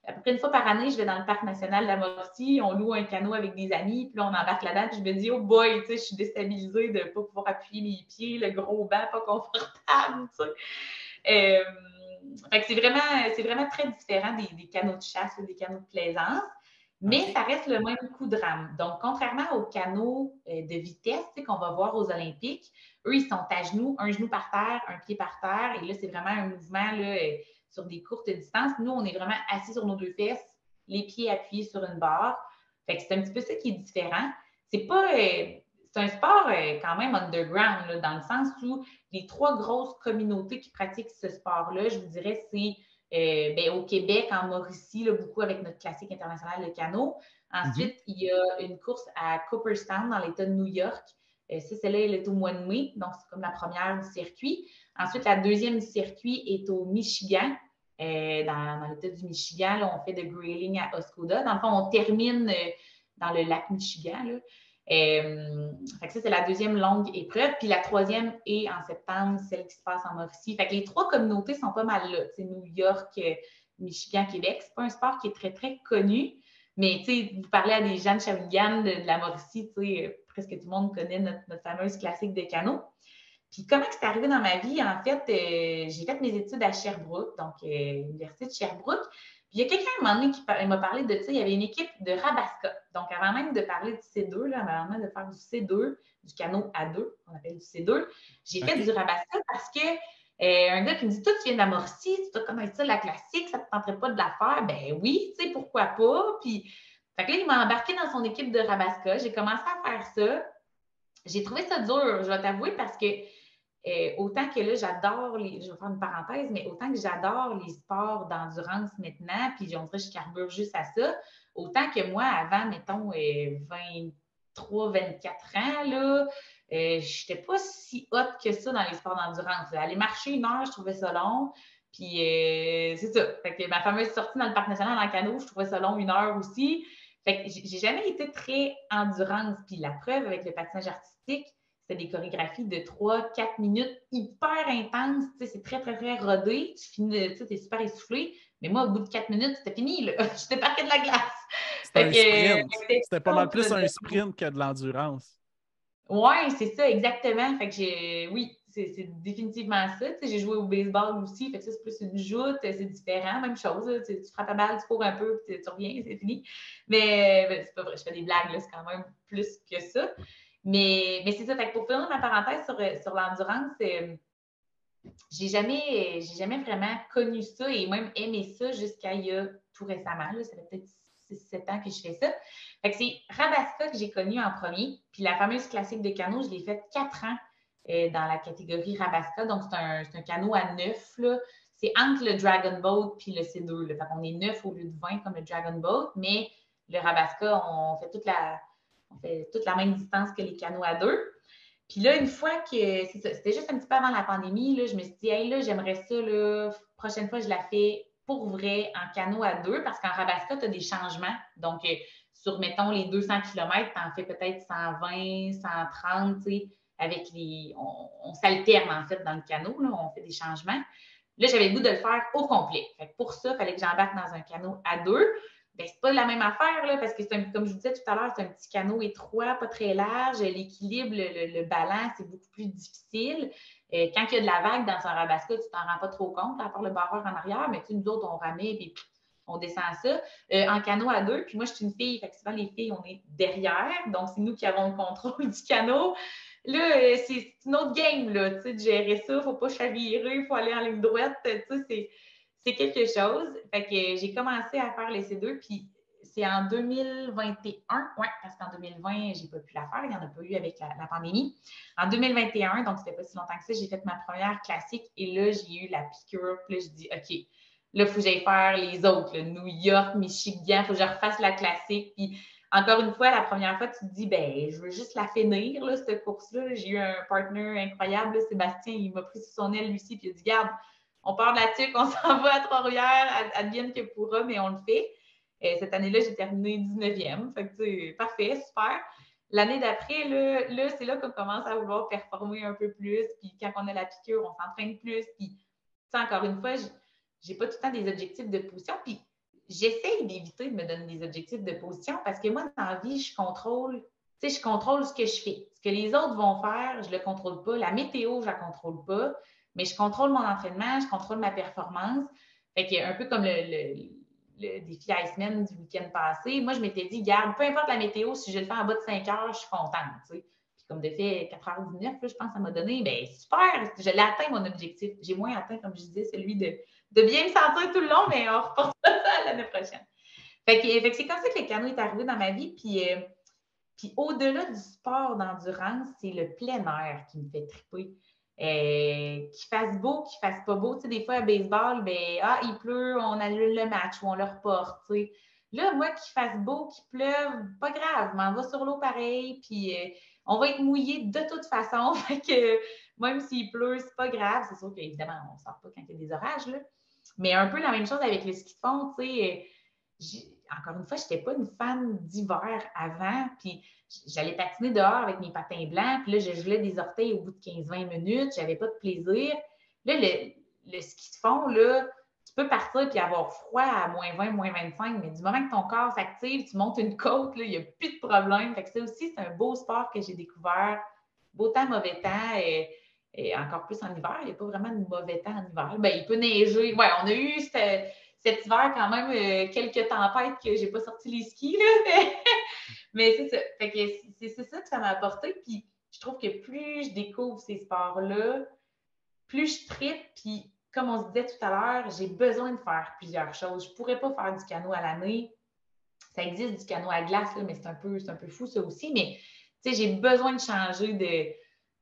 à peu près une fois par année, je vais dans le parc national de la Mauricie, on loue un canot avec des amis, puis là, on embarque là-dedans, puis je me dis, oh boy, tu sais, je suis déstabilisée de ne pas pouvoir appuyer mes pieds, le gros banc pas confortable, tu sais. Fait que c'est vraiment très différent des canots de chasse ou des canots de plaisance, mais OK. ça reste le même coup de rame. Donc, contrairement aux canots de vitesse qu'on va voir aux Olympiques, eux, ils sont à genoux, un genou par terre, un pied par terre, et là, c'est vraiment un mouvement là, sur des courtes distances. Nous, on est vraiment assis sur nos deux fesses, les pieds appuyés sur une barre. Fait que c'est un petit peu ça qui est différent. C'est pas... c'est un sport quand même underground, là, dans le sens où les 3 grosses communautés qui pratiquent ce sport-là, je vous dirais, c'est au Québec, en Mauricie, là, beaucoup avec notre classique international, le canot. Mhm. Ensuite, il y a une course à Cooperstown, dans l'État de New York. Ça, celle-là, elle est au mois de mai, donc c'est comme la première du circuit. Ensuite, la deuxième circuit est au Michigan. Dans l'État du Michigan, là, on fait de grayling à Oscoda. Dans le fond, on termine dans le lac Michigan. Là. Fait que ça, c'est la deuxième longue épreuve. Puis la troisième est en septembre, celle qui se passe en Mauricie. Fait que les trois communautés sont pas mal là. C'est New York, Michigan, Québec. C'est pas un sport qui est très, très connu. Mais vous parlez à des gens de Shawinigan, de la Mauricie, presque tout le monde connaît notre fameuse classique de canot. Puis comment c'est arrivé dans ma vie? En fait, j'ai fait mes études à Sherbrooke, donc l'Université de Sherbrooke. Puis il y a quelqu'un à un moment donné qui m'a parlé de ça. Il y avait une équipe de Rabasca. Donc avant même de parler du C2, là, avant même de faire du C2, du canot A2, on appelle du C2, j'ai fait du Rabasca parce que un gars qui me dit, toi, tu viens de la Mauricie, tu dois connaître ça, la classique, ça ne te tenterait pas de la faire? Ben oui, tu sais, pourquoi pas? Puis, fait que là, il m'a embarqué dans son équipe de Rabasca. J'ai commencé à faire ça. J'ai trouvé ça dur, je vais t'avouer, parce que autant que là, j'adore je vais faire une parenthèse, mais autant que j'adore les sports d'endurance maintenant, puis on dirait que je carbure juste à ça, autant que moi, avant, mettons, 23, 24 ans, là, je n'étais pas si hot que ça dans les sports d'endurance. Aller marcher 1 heure, je trouvais ça long. Puis c'est ça. Fait que ma fameuse sortie dans le parc national en canot, je trouvais ça long 1 heure aussi. Fait que j'ai jamais été très endurance. Puis la preuve avec le patinage artistique, c'était des chorégraphies de 3-4 minutes hyper intenses. C'est très, très, très rodé. Tu finis, tu es super essoufflé. Mais moi, au bout de 4 minutes, c'était fini. J'étais parquée de la glace. C'était un sprint. C'était pas mal plus un sprint que de l'endurance. Oui, c'est ça, exactement. Fait que oui, c'est définitivement ça. J'ai joué au baseball aussi. Fait que ça, c'est plus une joute. C'est différent. Même chose. Tu frappes la balle, tu cours un peu, puis tu reviens, c'est fini. Mais c'est pas vrai. Je fais des blagues. C'est quand même plus que ça. Mais c'est ça. Fait que pour finir ma parenthèse sur l'endurance, j'ai jamais vraiment connu ça et même aimé ça jusqu'à il y a tout récemment. Là, ça fait peut-être 6-7 ans que je fais ça. Fait que c'est Rabasca que j'ai connu en premier. Puis la fameuse classique de canot, je l'ai faite 4 ans dans la catégorie Rabasca. Donc, c'est un canot à 9. Là. C'est entre le Dragon Boat puis le C2. Là. Fait qu'on est 9 au lieu de 20 comme le Dragon Boat. Mais le Rabasca, on fait toute la même distance que les canots à 2. Puis là, une fois que, c'est ça, c'était juste un petit peu avant la pandémie, là, je me suis dit, hey, là, j'aimerais ça, là, prochaine fois, je la fais pour vrai en canot à 2 parce qu'en Rabasca, tu as des changements. Donc, sur, mettons, les 200 km, tu en fais peut-être 120, 130, tu sais, avec on s'alterne, en fait, dans le canot, là, on fait des changements. Là, j'avais le goût de le faire au complet. Fait que pour ça, il fallait que j'embarque dans un canot à 2. Ben, c'est pas la même affaire, là, parce que comme je vous disais tout à l'heure, c'est un petit canot étroit, pas très large. L'équilibre, le ballon, c'est beaucoup plus difficile. Quand il y a de la vague dans un Rabasca, tu t'en rends pas trop compte, à part le barreur en arrière, mais nous autres, on ramait et on descend ça. En canot à 2, puis moi, je suis une fille, fait que souvent, les filles, on est derrière, donc c'est nous qui avons le contrôle du canot. Là, c'est une autre game, là, tu sais, de gérer ça, faut pas chavirer, il faut aller en ligne droite, tu sais, c'est quelque chose. Fait que j'ai commencé à faire les C2, puis c'est en 2021, oui, parce qu'en 2020, j'ai pas pu la faire, il n'y en a pas eu avec la pandémie. En 2021, donc ça fait pas si longtemps que ça, j'ai fait ma première classique et là, j'ai eu la piqûre, puis là, je dis, OK, là, il faut que j'aille faire les autres, là, New York, Michigan, il faut que je refasse la classique, puis encore une fois, la première fois, tu te dis, ben, je veux juste la finir, là, cette course-là. J'ai eu un partner incroyable, là, Sébastien, il m'a pris sous son aile, lui aussi, puis il a dit, garde, on part de la tuque, on s'en va à Trois-Rivières, advienne que pourra, mais on le fait. Cette année-là, j'ai terminé 19e. Fait que, c'est parfait, super. L'année d'après, là c'est là qu'on commence à vouloir performer un peu plus. Puis quand on a la piqûre, on s'entraîne plus. Puis, encore une fois, j'ai pas tout le temps des objectifs de position. Puis, j'essaye d'éviter de me donner des objectifs de position parce que moi, dans la vie, je contrôle ce que je fais. Ce que les autres vont faire, je ne le contrôle pas. La météo, je ne la contrôle pas. Mais je contrôle mon entraînement, je contrôle ma performance. Fait que, un peu comme le défi Iceman du week-end passé, moi, je m'étais dit, garde, peu importe la météo, si je le fais en bas de 5 heures, je suis contente. T'sais. Puis comme de fait, 4h19, là, je pense que ça m'a donné, bien, super, je l'ai atteint mon objectif. J'ai moins atteint, comme je disais, celui de bien me sentir tout le long, mais on reporte ça l'année prochaine. Fait que c'est comme ça que le canot est arrivé dans ma vie. Puis au-delà du sport d'endurance, c'est le plein air qui me fait triper. Qu'il fasse beau, qu'il fasse pas beau. Tu sais, des fois, à baseball, ben, il pleut, on annule le match ou on le reporte, tu sais. Là, moi, qu'il fasse beau, qu'il pleuve, pas grave, m'en va sur l'eau pareil, puis on va être mouillé de toute façon. Fait que Même s'il pleut, c'est pas grave. C'est sûr qu'évidemment, on ne sort pas quand il y a des orages, là. Mais un peu la même chose avec le ski de fond, tu sais. Encore une fois, je n'étais pas une fan d'hiver avant, puis j'allais patiner dehors avec mes patins blancs, puis là, je gelais des orteils au bout de 15-20 minutes, j'avais pas de plaisir. Là, le ski de fond, là, tu peux partir puis avoir froid à -20, -25, mais du moment que ton corps s'active, tu montes une côte, là, il n'y a plus de problème. Fait que ça aussi, c'est un beau sport que j'ai découvert. Beau temps, mauvais temps, et encore plus en hiver. Il n'y a pas vraiment de mauvais temps en hiver. Bien, il peut neiger. Ouais, on a eu cet hiver quand même quelques tempêtes que j'ai pas sorti les skis, là. Mais c'est ça. Fait que c'est ça que ça m'a apporté. Puis je trouve que plus je découvre ces sports-là, plus je trippe. Puis comme on se disait tout à l'heure, j'ai besoin de faire plusieurs choses. Je ne pourrais pas faire du canot à l'année. Ça existe du canot à glace, là, mais c'est un peu fou ça aussi. Mais tu sais, j'ai besoin de changer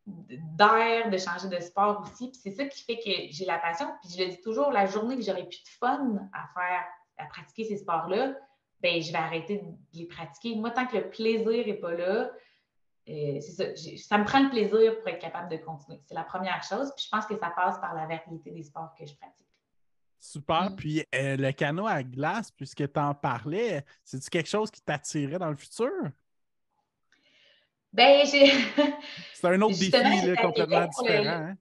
d'air, de changer de sport aussi. Puis c'est ça qui fait que j'ai la passion. Puis je le dis toujours, la journée que j'aurai plus de fun à pratiquer ces sports-là, ben je vais arrêter de les pratiquer. Moi, tant que le plaisir n'est pas là, c'est ça. Ça me prend le plaisir pour être capable de continuer. C'est la première chose. Puis je pense que ça passe par la variété des sports que je pratique. Super. Puis le canot à glace, puisque tu en parlais, c'est-tu quelque chose qui t'attirait dans le futur? Ben, C'est un autre justement, défi là, j'étais à complètement Québec pour différent. Hein?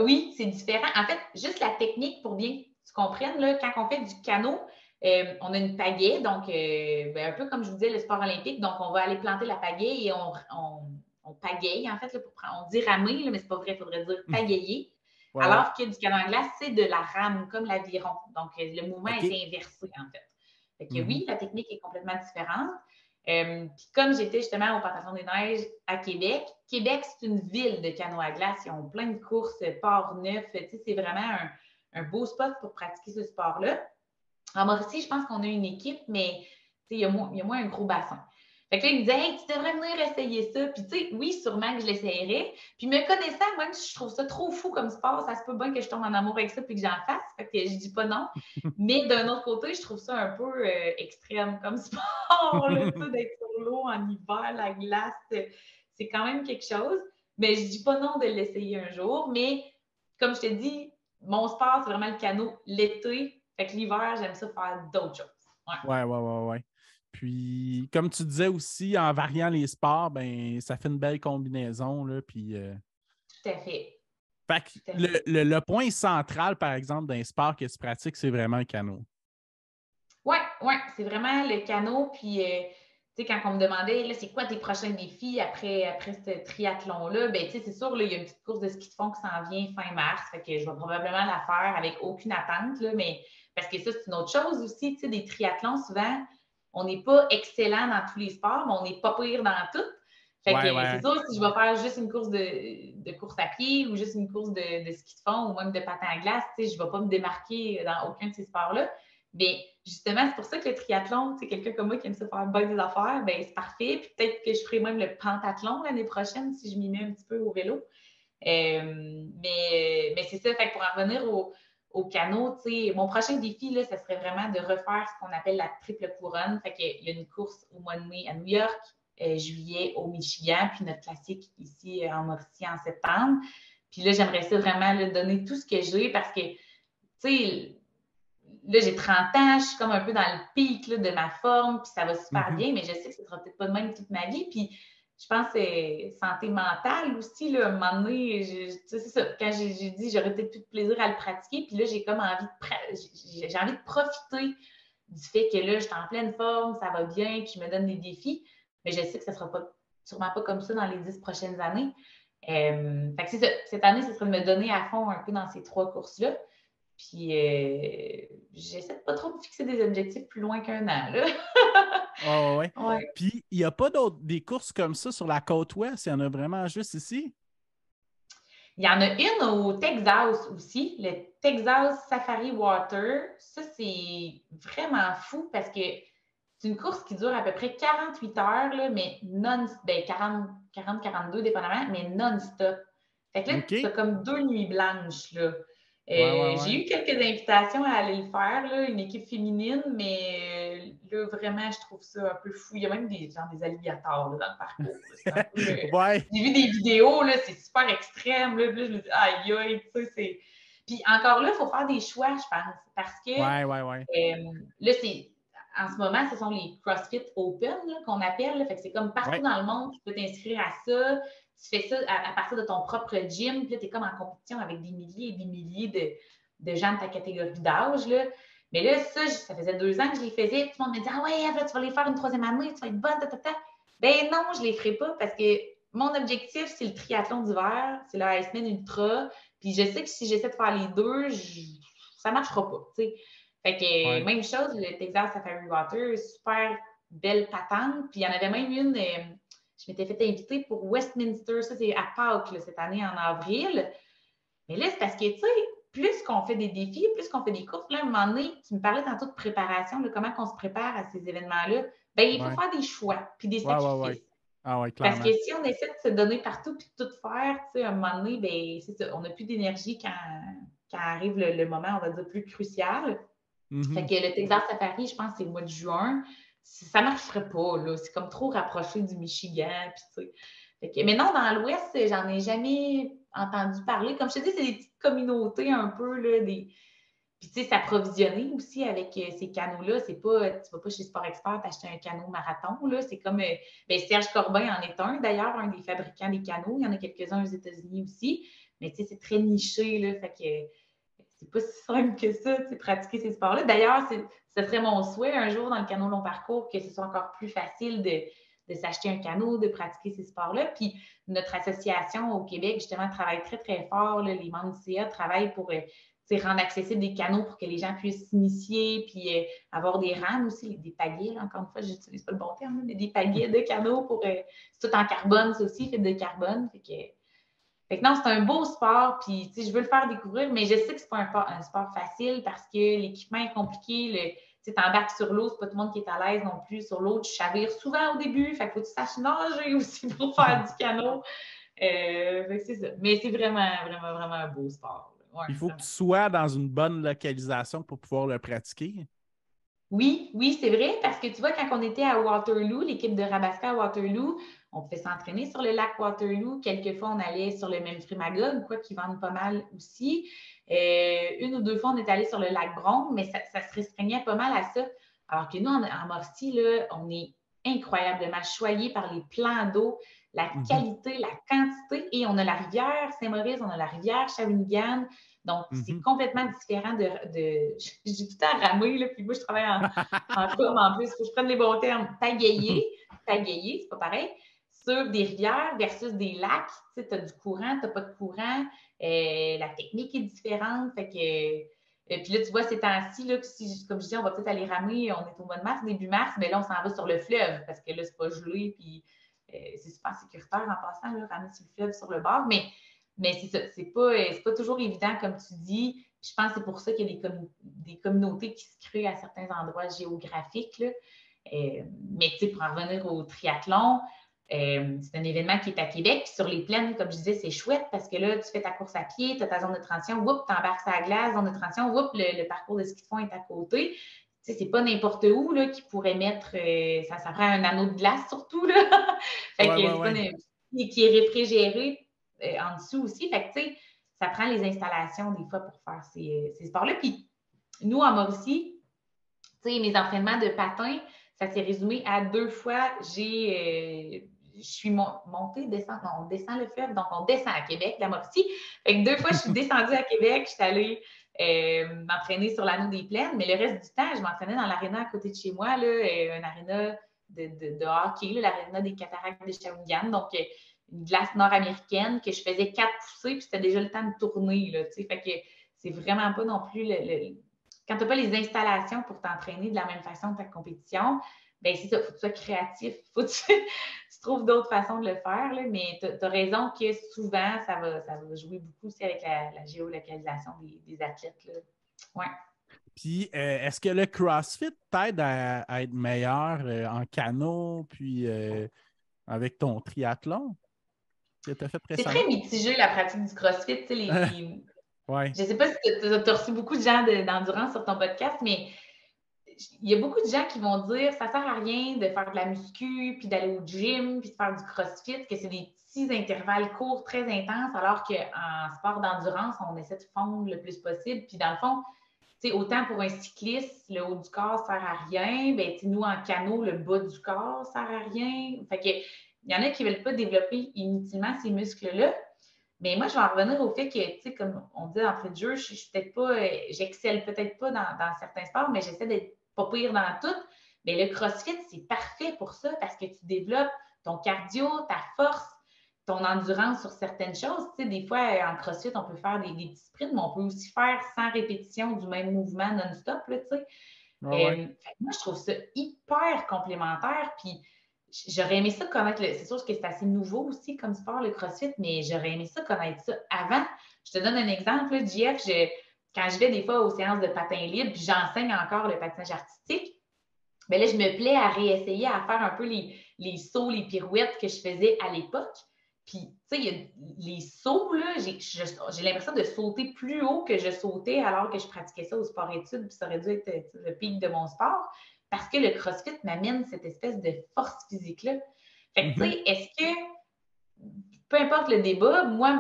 Oui, c'est différent. En fait, juste la technique pour bien que tu comprennes, là, quand on fait du canot, on a une pagaie, donc un peu comme je vous disais, le sport olympique. Donc, on va aller planter la pagaie et on pagaille, en fait, là, on dit ramer, là, mais c'est pas vrai, il faudrait dire pagailler. Ouais, ouais. Alors que du canot à glace, c'est de la rame, comme l'aviron. Donc, le mouvement OK. est inversé, en fait. Fait que oui, la technique est complètement différente. Puis comme j'étais justement au Pantalon des Neiges à Québec, Québec, c'est une ville de canot à glace. Ils ont plein de courses, Port-Neuf. Tu sais, c'est vraiment un beau spot pour pratiquer ce sport-là. En Mauricie, je pense qu'on a une équipe, mais il y a moins un gros bassin. Fait que là, il me disait, hey, tu devrais venir essayer ça. Puis, tu sais, oui, sûrement que je l'essayerais. Puis, me connaissant, même si je trouve ça trop fou comme sport, ça se peut bien que je tombe en amour avec ça puis que j'en fasse. Fait que je dis pas non. Mais d'un autre côté, je trouve ça un peu extrême comme sport, là, d'être sur l'eau en hiver, la glace. C'est quand même quelque chose. Mais je dis pas non de l'essayer un jour. Mais, comme je te dis, mon sport, c'est vraiment le canot l'été. Fait que l'hiver, j'aime ça faire d'autres choses. Ouais. Puis, comme tu disais aussi, en variant les sports, ben, ça fait une belle combinaison. Là, puis, Tout à fait. Fait que le point central, par exemple, d'un sport que tu pratiques, c'est vraiment le canot. Oui, c'est vraiment le canot. Puis, tu sais, quand on me demandait, là, c'est quoi tes prochains défis après ce triathlon-là, ben, tu sais, c'est sûr, là, il y a une petite course de ski de fond qui s'en vient fin mars. Fait que je vais probablement la faire avec aucune attente, là, mais parce que ça, c'est une autre chose aussi, tu sais, des triathlons, souvent, on n'est pas excellent dans tous les sports, mais on n'est pas pire dans tout. Fait que c'est sûr, si je vais faire juste une course de course à pied ou juste une course de ski de fond ou même de patin à glace, tu sais, je ne vais pas me démarquer dans aucun de ces sports-là. Mais justement, c'est pour ça que le triathlon, c'est quelqu'un comme moi qui aime ça faire bien des affaires, ben c'est parfait. Puis peut-être que je ferai même le pentathlon l'année prochaine si je m'y mets un petit peu au vélo. Mais c'est ça. Fait que pour en revenir au canot, mon prochain défi, là, ce serait vraiment de refaire ce qu'on appelle la triple couronne. Fait qu'il y a une course au mois de mai à New York, juillet au Michigan, puis notre classique ici en Mauricie en septembre. Puis là, j'aimerais ça vraiment là, donner tout ce que j'ai parce que, tu sais, là, j'ai 30 ans, je suis comme un peu dans le pic là, de ma forme, puis ça va super bien, mais je sais que ce ne sera peut-être pas de même toute ma vie. Puis je pense que c'est santé mentale aussi. Là, à un moment donné, c'est ça. Quand j'ai dit j'aurais peut-être plus de plaisir à le pratiquer, puis là, j'ai comme j'ai envie de profiter du fait que là, je suis en pleine forme, ça va bien, puis je me donne des défis. Mais je sais que ça ne sera sûrement pas comme ça dans les 10 prochaines années. Fait que c'est ça. Cette année, ce serait de me donner à fond un peu dans ces 3 courses-là. Puis, j'essaie de pas trop me fixer des objectifs plus loin qu'un an, là. Ouais. Puis, il n'y a pas des courses comme ça sur la côte ouest? Il y en a vraiment juste ici? Il y en a une au Texas aussi, le Texas Safari Water. Ça, c'est vraiment fou parce que c'est une course qui dure à peu près 48 heures, là, mais ben 42 dépendamment, mais non-stop. Fait que là, tu as comme 2 nuits blanches, là. J'ai eu quelques invitations à aller le faire, là, une équipe féminine, mais là, là, vraiment, je trouve ça un peu fou. Il y a même des alligators là, dans le parcours. Ouais. J'ai vu des vidéos, là, c'est super extrême. Là, je me dis, aïe, aïe, tu sais, c'est. Puis encore là, il faut faire des choix, je pense. Parce que là, en ce moment, ce sont les CrossFit Open là, qu'on appelle. Là, fait que c'est comme partout dans le monde, tu peux t'inscrire à ça. Tu fais ça à partir de ton propre gym. Puis là, tu es comme en compétition avec des milliers et des milliers de gens de ta catégorie d'âge. Là. Mais là, ça faisait 2 ans que je les faisais. Tout le monde me dit, ah ouais, Eve, là, tu vas les faire une 3e année, tu vas être bonne, ta. Ben non, je ne les ferai pas parce que mon objectif, c'est le triathlon d'hiver, c'est le Iceman Ultra. Puis je sais que si j'essaie de faire les deux, ça ne marchera pas. T'sais. Fait que même chose, le Texas Safari Water, super belle patente. Puis il y en avait même une, je m'étais fait inviter pour Westminster, ça c'est à Pâques là, cette année en avril. Mais là, c'est parce que, tu sais, plus qu'on fait des défis, plus qu'on fait des courses, là, à un moment donné, tu me parlais tantôt de préparation, là, comment on se prépare à ces événements-là. Bien, il faut faire des choix puis des sacrifices. Ah ouais, parce clairement. que si on essaie de se donner partout puis de tout faire, tu sais, à un moment donné, bien, c'est ça, on n'a plus d'énergie quand arrive le moment, on va dire, plus crucial. Fait que le Texas Safari, je pense que c'est le mois de juin. Ça ne marcherait pas, là. C'est comme trop rapproché du Michigan, puis tu sais. Mais non, dans l'Ouest, j'en ai jamais entendu parler. Comme je te dis, c'est des petites communautés un peu, là, Puis, tu sais, s'approvisionner aussi avec ces canaux-là. C'est pas, tu vas pas chez Sport Expert t'acheter un canot marathon, là. C'est comme, Serge Corbin en est un, d'ailleurs, un des fabricants des canots. Il y en a quelques-uns aux États-Unis aussi. Mais, tu sais, c'est très niché, là. Fait que c'est pas si simple que ça, tu sais, pratiquer ces sports-là. D'ailleurs, ce serait mon souhait un jour dans le canot long parcours que ce soit encore plus facile de s'acheter un canot, de pratiquer ces sports-là. Puis notre association au Québec, justement, travaille très, très fort. Là, les membres du CA travaillent pour rendre accessibles des canots pour que les gens puissent s'initier, puis avoir des rames aussi, des pagaies. Là, encore une fois, je n'utilise pas le bon terme, mais des pagaies de canots pour. C'est tout en carbone, ça aussi, fait de carbone. Fait que non, c'est un beau sport, puis je veux le faire découvrir, mais je sais que c'est pas un sport facile parce que l'équipement est compliqué. Tu embarques sur l'eau, c'est pas tout le monde qui est à l'aise non plus sur l'eau. Tu chavires souvent au début, fait que faut que tu saches nager aussi pour faire du canot. Fait que c'est ça. Mais c'est vraiment, vraiment, vraiment un beau sport. Ouais, Il faut vraiment. que tu sois dans une bonne localisation pour pouvoir le pratiquer. Oui, oui, c'est vrai, parce que tu vois, quand on était à Waterloo, l'équipe de Rabaska à Waterloo, on pouvait s'entraîner sur le lac Waterloo. Quelquefois, on allait sur le Memphremagog, Magog, quoi qu'ils vendent pas mal aussi. 1 ou 2 fois, on est allé sur le lac Bronx, mais ça se restreignait pas mal à ça. Alors que nous, en Mauricie, là, on est incroyablement choyés par les plans d'eau, la qualité, la quantité, et on a la rivière Saint-Maurice, on a la rivière Shawinigan. Donc, c'est complètement différent de j'ai tout le temps ramé, là, puis moi, je travaille en com en plus, il faut que je prenne les bons termes. Pagayer, c'est pas pareil, sur des rivières versus des lacs. Tu sais, tu as du courant, tu n'as pas de courant. La technique est différente. Fait que, puis là, tu vois, ces temps-ci, là, comme je dis, on va peut-être aller ramer, on est au mois de mars, début mars, mais là, on s'en va sur le fleuve parce que là, c'est pas gelé, puis c'est super sécuritaire en passant, là, ramer sur le fleuve, sur le bord. Mais c'est ça, c'est pas toujours évident, comme tu dis. Puis je pense que c'est pour ça qu'il y a des communautés qui se créent à certains endroits géographiques. Là. Mais tu sais, pour en revenir au triathlon, c'est un événement qui est à Québec. Puis sur les plaines, comme je disais, c'est chouette parce que là, tu fais ta course à pied, tu as ta zone de transition, whoop, tu embarques sur la glace, zone de transition, whoop, le parcours de ski de fond est à côté. Tu sais, c'est pas n'importe où là, qui pourrait mettre, ça prend un anneau de glace surtout. Là. Fait que c'est pas qui est réfrigéré en dessous aussi. Fait que, tu sais, ça prend les installations des fois pour faire ces sports-là. Puis, nous, en Mauricie, tu sais, mes entraînements de patin, ça s'est résumé à 2 fois. Je suis montée, descend, non, on descend le fleuve, donc on descend à Québec, la Mauricie. Fait que 2 fois, je suis descendue à Québec, je suis allée m'entraîner sur l'anneau des plaines, mais le reste du temps, je m'entraînais dans l'aréna à côté de chez moi, là, une aréna de hockey, l'aréna des cataractes de Shawinigan. Donc, une glace nord-américaine que je faisais 4 poussées, puis c'était déjà le temps de tourner. Là, fait que c'est vraiment pas non plus quand tu n'as pas les installations pour t'entraîner de la même façon que ta compétition, bien, c'est ça, il faut que tu sois créatif, il faut que tu trouves d'autres façons de le faire, là, mais tu as raison que souvent, ça va jouer beaucoup aussi avec la géolocalisation des athlètes. Là. Ouais. Puis, est-ce que le CrossFit t'aide à être meilleur en canot, puis avec ton triathlon que tu as fait C'est récemment? très mitigé, la pratique du CrossFit. Tu sais, Ouais. Je ne sais pas si tu as reçu beaucoup de gens d'endurance sur ton podcast, mais il y a beaucoup de gens qui vont dire ça sert à rien de faire de la muscu, puis d'aller au gym, puis de faire du crossfit, que c'est des petits intervalles courts très intenses, alors qu'en sport d'endurance, on essaie de fondre le plus possible. Puis dans le fond, autant pour un cycliste, le haut du corps ne sert à rien. Ben, nous, en canot, le bas du corps ne sert à rien. Fait que, il y en a qui ne veulent pas développer inutilement ces muscles-là. Mais moi, je vais en revenir au fait que, comme on dit d'entrée de jeu, je suis peut-être pas, j'excelle peut-être pas dans certains sports, mais j'essaie d'être pas pire dans tout. Mais le CrossFit, c'est parfait pour ça parce que tu développes ton cardio, ta force, ton endurance sur certaines choses. Des fois, en CrossFit, on peut faire des petits sprints, mais on peut aussi faire 100 répétitions du même mouvement non-stop. Ouais. Moi, je trouve ça hyper complémentaire. Puis, j'aurais aimé ça connaître. C'est sûr que c'est assez nouveau aussi comme sport, le CrossFit, mais j'aurais aimé ça connaître ça avant. Je te donne un exemple, là, JF. Quand je vais des fois aux séances de patin libre, puis j'enseigne encore le patinage artistique, bien là, je me plais à réessayer à faire un peu les sauts, les pirouettes que je faisais à l'époque. Puis, tu sais, les sauts, là, j'ai l'impression de sauter plus haut que je sautais alors que je pratiquais ça au sport-études, puis ça aurait dû être le pic de mon sport, parce que le CrossFit m'amène cette espèce de force physique-là. Fait que, tu sais, est-ce que, peu importe le débat, moi,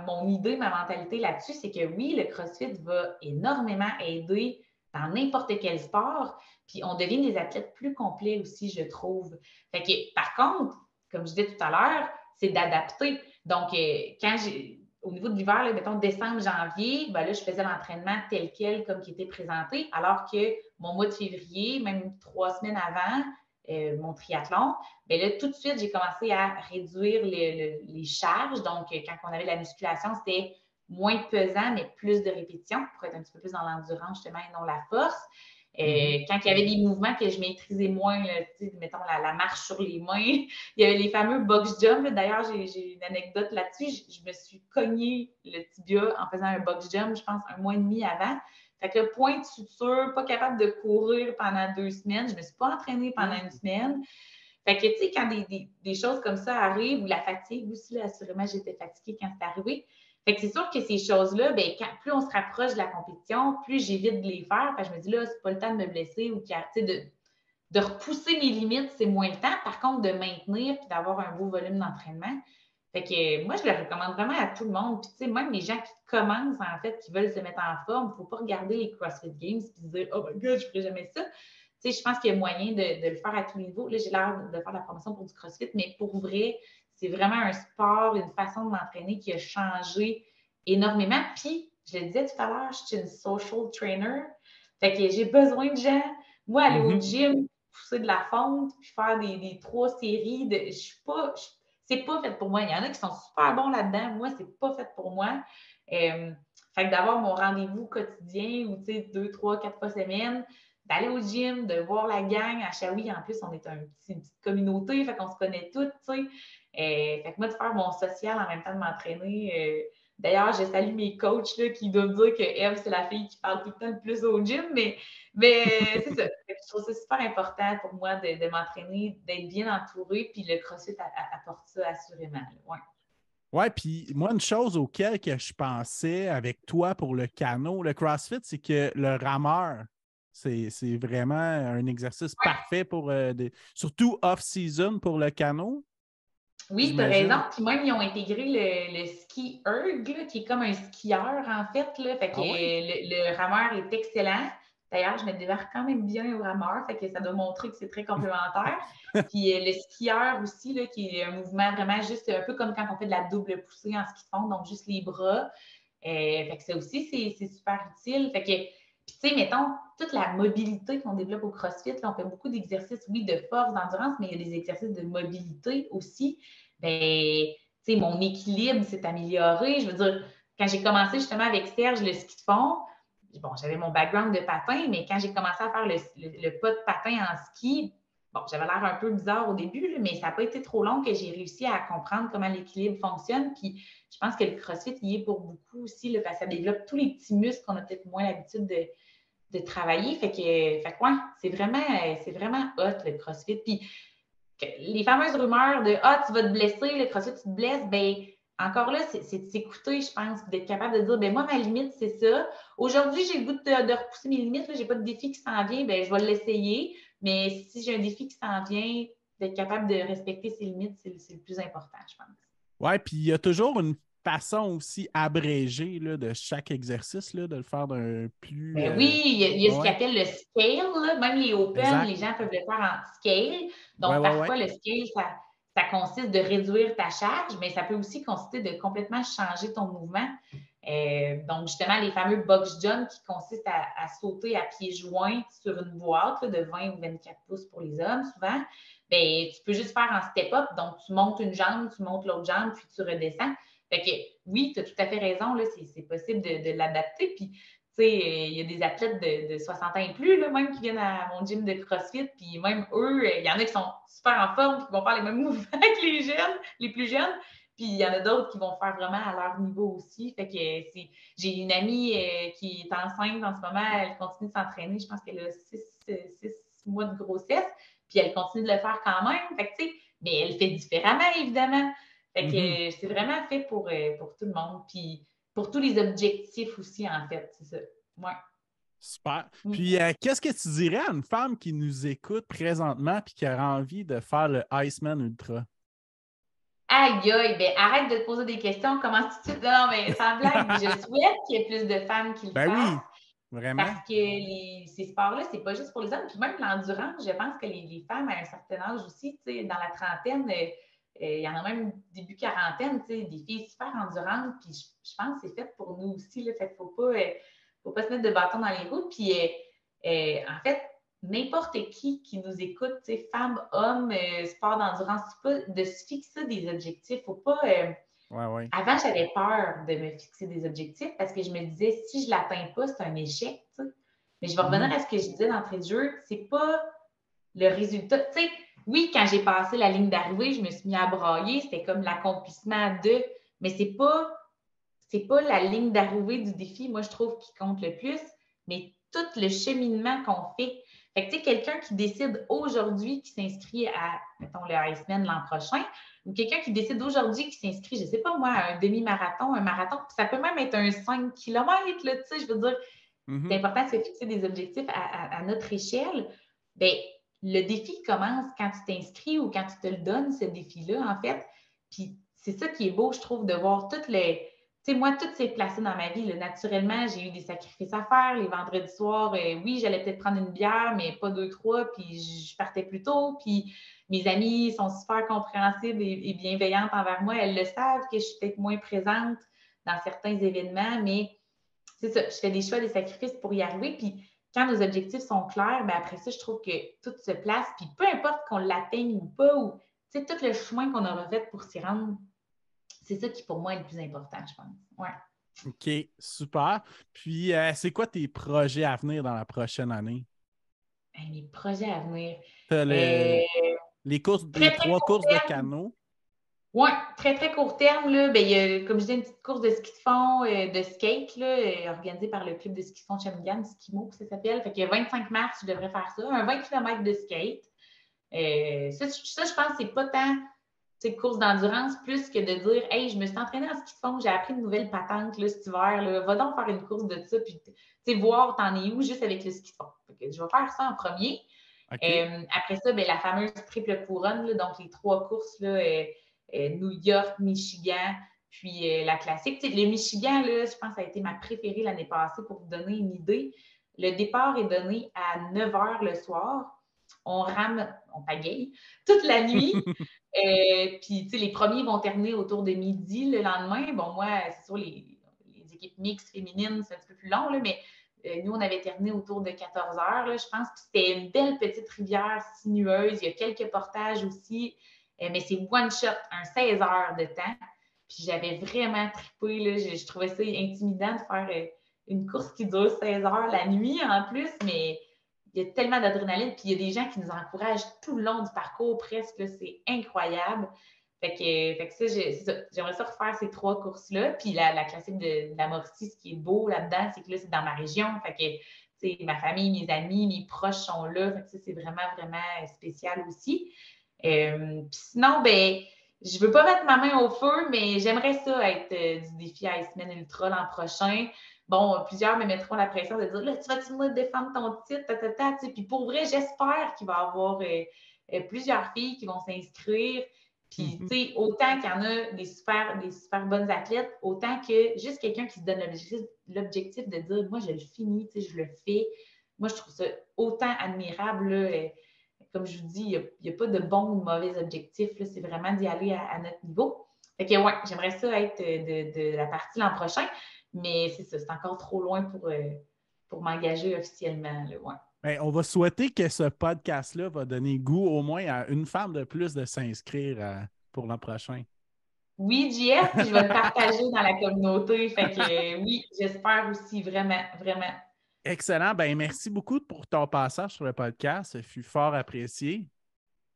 mon idée, ma mentalité là-dessus, c'est que oui, le CrossFit va énormément aider dans n'importe quel sport, puis on devient des athlètes plus complets aussi, je trouve. Fait que, par contre, comme je disais tout à l'heure, c'est d'adapter. Donc, au niveau de l'hiver, là, mettons décembre, janvier, ben là, je faisais l'entraînement tel quel, comme qui était présenté, alors que mon mois de février, même 3 semaines avant, mon triathlon, bien là, tout de suite, j'ai commencé à réduire les charges. Donc, quand on avait la musculation, c'était moins pesant, mais plus de répétitions pour être un petit peu plus dans l'endurance, justement, et non la force. Quand il y avait des mouvements que je maîtrisais moins, là, mettons la marche sur les mains, il y avait les fameux box jump. D'ailleurs, j'ai une anecdote là-dessus. Je me suis cogné le tibia en faisant un box jump, je pense, 1 mois et demi avant. Fait que le point de suture, pas capable de courir pendant 2 semaines. Je ne me suis pas entraînée pendant une semaine. Fait que, tu sais, quand des choses comme ça arrivent, ou la fatigue aussi, là, assurément, j'étais fatiguée quand c'est arrivé. Fait que c'est sûr que ces choses-là, ben, plus on se rapproche de la compétition, plus j'évite de les faire. Fait que je me dis, là, c'est pas le temps de me blesser ou de repousser mes limites, c'est moins le temps. Par contre, de maintenir puis d'avoir un beau volume d'entraînement. Fait que moi, je le recommande vraiment à tout le monde. Puis, tu sais, même les gens qui commencent, en fait, qui veulent se mettre en forme, il ne faut pas regarder les CrossFit Games puis se dire, oh my God, je ne ferai jamais ça. Tu sais, je pense qu'il y a moyen de le faire à tous les niveaux. Là, j'ai l'air de faire de la promotion pour du CrossFit, mais pour vrai, c'est vraiment un sport, une façon de m'entraîner qui a changé énormément. Puis, je le disais tout à l'heure, je suis une social trainer. Fait que j'ai besoin de gens. Moi, aller au gym, pousser de la fonte, puis faire des 3 séries, c'est pas fait pour moi. Il y en a qui sont super bons là-dedans. Moi, c'est pas fait pour moi. Fait que d'avoir mon rendez-vous quotidien ou, tu sais, 2, 3, 4 fois semaine, d'aller au gym, de voir la gang. À Shawi, en plus, on est une petite communauté, fait qu'on se connaît toutes, tu sais. Fait que moi, de faire mon social en même temps de m'entraîner. D'ailleurs, je salue mes coachs là, qui doivent dire que Eve, c'est la fille qui parle tout le temps le plus au gym, mais c'est ça. Je trouve ça super important pour moi de m'entraîner, d'être bien entourée, puis le CrossFit apporte ça assurément. Ouais. Ouais, puis moi, une chose auquel que je pensais avec toi pour le canot, le CrossFit, c'est que le rameur, c'est vraiment un exercice parfait pour surtout off-season pour le canot. Oui, tu as raison. Puis même, ils ont intégré le ski erg, là, qui est comme un skieur, en fait. Là. Fait que le rameur est excellent. D'ailleurs, je me débarque quand même bien au rameur, fait que ça doit montrer que c'est très complémentaire. Puis le skieur aussi, là, qui est un mouvement vraiment juste un peu comme quand on fait de la double poussée en ski de fond, donc juste les bras. Fait que ça aussi, c'est super utile. Fait que, puis tu sais, mettons, toute la mobilité qu'on développe au CrossFit, là, on fait beaucoup d'exercices, oui, de force, d'endurance, mais il y a des exercices de mobilité aussi. Ben, tu sais, mon équilibre s'est amélioré. Je veux dire, quand j'ai commencé justement avec Serge, le ski de fond, bon, j'avais mon background de patin, mais quand j'ai commencé à faire le pas de patin en ski, bon, j'avais l'air un peu bizarre au début, là, mais ça n'a pas été trop long que j'ai réussi à comprendre comment l'équilibre fonctionne. Puis je pense que le CrossFit y est pour beaucoup aussi, là, parce que ça développe tous les petits muscles qu'on a peut-être moins l'habitude de travailler. Fait que ouais, c'est vraiment hot, le CrossFit. Puis les fameuses rumeurs de tu vas te blesser, le CrossFit, tu te blesses, ben encore là, c'est de s'écouter, je pense, d'être capable de dire, ben moi, ma limite, c'est ça. Aujourd'hui, j'ai le goût de repousser mes limites, là, j'ai pas de défi qui s'en vient, ben je vais l'essayer. Mais si j'ai un défi qui s'en vient, d'être capable de respecter ses limites, c'est le plus important, je pense. Ouais, puis il y a toujours une façon aussi abrégée là, de chaque exercice, là, de le faire d'un plus. Ben oui, il y a ce qu'ils Ouais, appellent le scale, là. Même les open, exact. les gens peuvent le faire en scale. Ouais, Donc, ouais, ouais. parfois, le scale, ça consiste de réduire ta charge, mais ça peut aussi consister de complètement changer ton mouvement. Donc, justement, les fameux box jumps qui consistent à sauter à pieds joints sur une boîte là, de 20 ou 24 pouces pour les hommes, souvent. Ben, tu peux juste faire en step-up. Donc, tu montes une jambe, tu montes l'autre jambe, puis tu redescends. Fait que oui, tu as tout à fait raison, là, c'est possible de l'adapter. Puis, tu sais, il y a des athlètes de 60 ans et plus, là, même qui viennent à mon gym de CrossFit, puis même eux, il y en a qui sont super en forme, puis qui vont faire les mêmes mouvements que les jeunes, les plus jeunes. Puis il y en a d'autres qui vont faire vraiment à leur niveau aussi. Fait que j'ai une amie qui est enceinte en ce moment, elle continue de s'entraîner. Je pense qu'elle a 6 mois de grossesse, puis elle continue de le faire quand même. Fait que, tu sais, mais elle fait différemment, évidemment. Fait Mhm. que c'est vraiment fait pour tout le monde. Puis pour tous les objectifs aussi, en fait, c'est ça. Ouais. Super. Mm. Puis, qu'est-ce que tu dirais à une femme qui nous écoute présentement et qui a envie de faire le Iceman Ultra? Aïe, aïe, ben arrête de te poser des questions. Comment tu te... Non, mais sans blague, je souhaite qu'il y ait plus de femmes qui le Ben fassent oui, vraiment. parce que ces sports-là, c'est pas juste pour les hommes. Puis même l'endurance, je pense que les femmes à un certain âge aussi, tu sais, dans la trentaine, il y en a même début quarantaine, tu sais, des filles super endurantes. Puis je pense que c'est fait pour nous aussi. Là, fait qu'il faut pas se mettre de bâton dans les roues. Puis en fait, n'importe qui nous écoute, femmes, hommes, sport d'endurance, pas de se fixer des objectifs. Faut pas. Ouais, ouais. Avant, j'avais peur de me fixer des objectifs parce que je me disais, si je ne l'atteins pas, c'est un échec. T'sais. Mais je vais revenir Mhm. à ce que je disais d'entrée de jeu, c'est pas le résultat. T'sais, oui, quand j'ai passé la ligne d'arrivée, je me suis mis à brailler, c'était comme l'accomplissement de, mais c'est pas la ligne d'arrivée du défi, moi, je trouve, qui compte le plus, mais tout le cheminement qu'on fait. Fait que, tu sais, quelqu'un qui décide aujourd'hui qui s'inscrit à, mettons, le Iceman l'an prochain, ou quelqu'un qui décide aujourd'hui qui s'inscrit, je ne sais pas moi, à un demi-marathon, un marathon, puis ça peut même être un 5 km, là, tu sais, je veux dire, c'est Mhm. important de se fixer des objectifs à notre échelle. Bien, le défi commence quand tu t'inscris ou quand tu te le donnes, ce défi-là, en fait. Puis c'est ça qui est beau, je trouve, de voir toutes les. Tu sais, moi, tout s'est placé dans ma vie. Là. Naturellement, j'ai eu des sacrifices à faire. Les vendredis soirs, oui, j'allais peut-être prendre une bière, mais pas deux, trois, puis je partais plus tôt. Puis mes amies sont super compréhensibles et bienveillantes envers moi. Elles le savent que je suis peut-être moins présente dans certains événements, mais c'est ça, je fais des choix, des sacrifices pour y arriver. Puis quand nos objectifs sont clairs, ben après ça, je trouve que tout se place. Puis peu importe qu'on l'atteigne ou pas, ou tout le chemin qu'on aura fait pour s'y rendre, c'est ça qui pour moi est le plus important, je pense. Ouais. OK, super. Puis, c'est quoi tes projets à venir dans la prochaine année? Hey, mes projets à venir. T'as Euh, les très, très trois court courses de terme. canot. Oui, très, très court terme. Là, ben, il y a, comme je disais, une petite course de ski de fond, de skate, là, organisée par le club de ski de fond de Shawinigan, Skimo, ça s'appelle. Fait que 25 mars, je devrais faire ça. Un 20 km de skate. Ça, je pense que c'est pas tant course d'endurance, plus que de dire hey, je me suis entraînée en ski de fond, j'ai appris une nouvelle patente là, cet hiver, là, va donc faire une course de ça, puis voir t'en es où juste avec le ski de fond. Fait que je vais faire ça en premier. OK. Après ça, ben, la fameuse triple couronne, là, donc les trois courses, là, New York, Michigan, puis la classique. T'sais, le Michigan, là, je pense que ça a été ma préférée l'année passée pour vous donner une idée. Le départ est donné à 9 h le soir. On rame, on pagaille toute la nuit. Puis, tu sais, les premiers vont terminer autour de midi le lendemain. Bon, moi, c'est sûr, les équipes mixtes féminines, c'est un petit peu plus long, là, mais nous, on avait terminé autour de 14 heures, là, je pense. Puis c'était une belle petite rivière sinueuse. Il y a quelques portages aussi. Mais c'est one shot, un 16 heures de temps. Puis j'avais vraiment trippé. Là, je trouvais ça intimidant de faire une course qui dure 16 heures la nuit en plus, mais il y a tellement d'adrénaline. Puis il y a des gens qui nous encouragent tout le long du parcours presque. C'est incroyable. Fait que ça, j'aimerais ça refaire ces trois courses-là. Puis la classique de la Mauricie, ce qui est beau là-dedans, c'est que là, c'est dans ma région. Fait que, ma famille, mes amis, mes proches sont là. Fait que ça, c'est vraiment, vraiment spécial aussi. Puis sinon, ben, je veux pas mettre ma main au feu, mais j'aimerais ça être du défi Iceman Ultra l'an prochain. Bon, plusieurs me mettront la pression de dire là, tu vas-tu me défendre ton titre, tu sais. Puis pour vrai, j'espère qu'il va y avoir plusieurs filles qui vont s'inscrire. Puis, tu sais, autant qu'il y en a des super bonnes athlètes, autant que juste quelqu'un qui se donne l'objectif de dire moi, je le finis, tu sais, je le fais. Moi, je trouve ça autant admirable. Là, comme je vous dis, il n'y a pas de bons ou de mauvais objectifs. C'est vraiment d'y aller à notre niveau. Fait que, ouais, j'aimerais ça être de la partie l'an prochain, mais c'est ça, c'est encore trop loin pour m'engager officiellement. Là, ouais. Ben, on va souhaiter que ce podcast-là va donner goût au moins à une femme de plus de s'inscrire pour l'an prochain. Oui, JF, puis je vais le partager dans la communauté. Fait que oui, j'espère aussi, vraiment, vraiment. Excellent. Ben, merci beaucoup pour ton passage sur le podcast. Ce fut fort apprécié.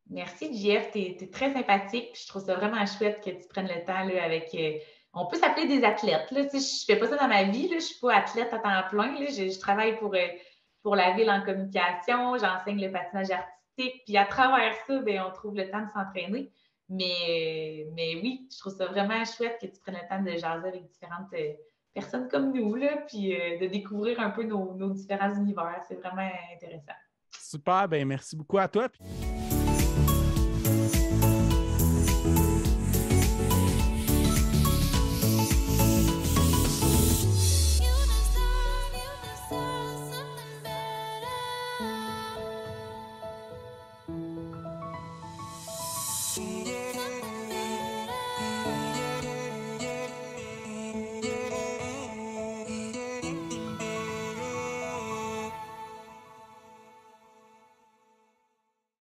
Merci, JF. Tu es très sympathique. Je trouve ça vraiment chouette que tu prennes le temps là, avec. On peut s'appeler des athlètes. Là. Tu sais, je ne fais pas ça dans ma vie. Là. Je ne suis pas athlète à temps plein. Là. Je travaille pour la ville en communication. J'enseigne le patinage artistique. Puis à travers ça, bien, on trouve le temps de s'entraîner. Mais oui, je trouve ça vraiment chouette que tu prennes le temps de jaser avec différentes personnes comme nous, là, puis de découvrir un peu nos différents univers. C'est vraiment intéressant. Super. Ben, merci beaucoup à toi.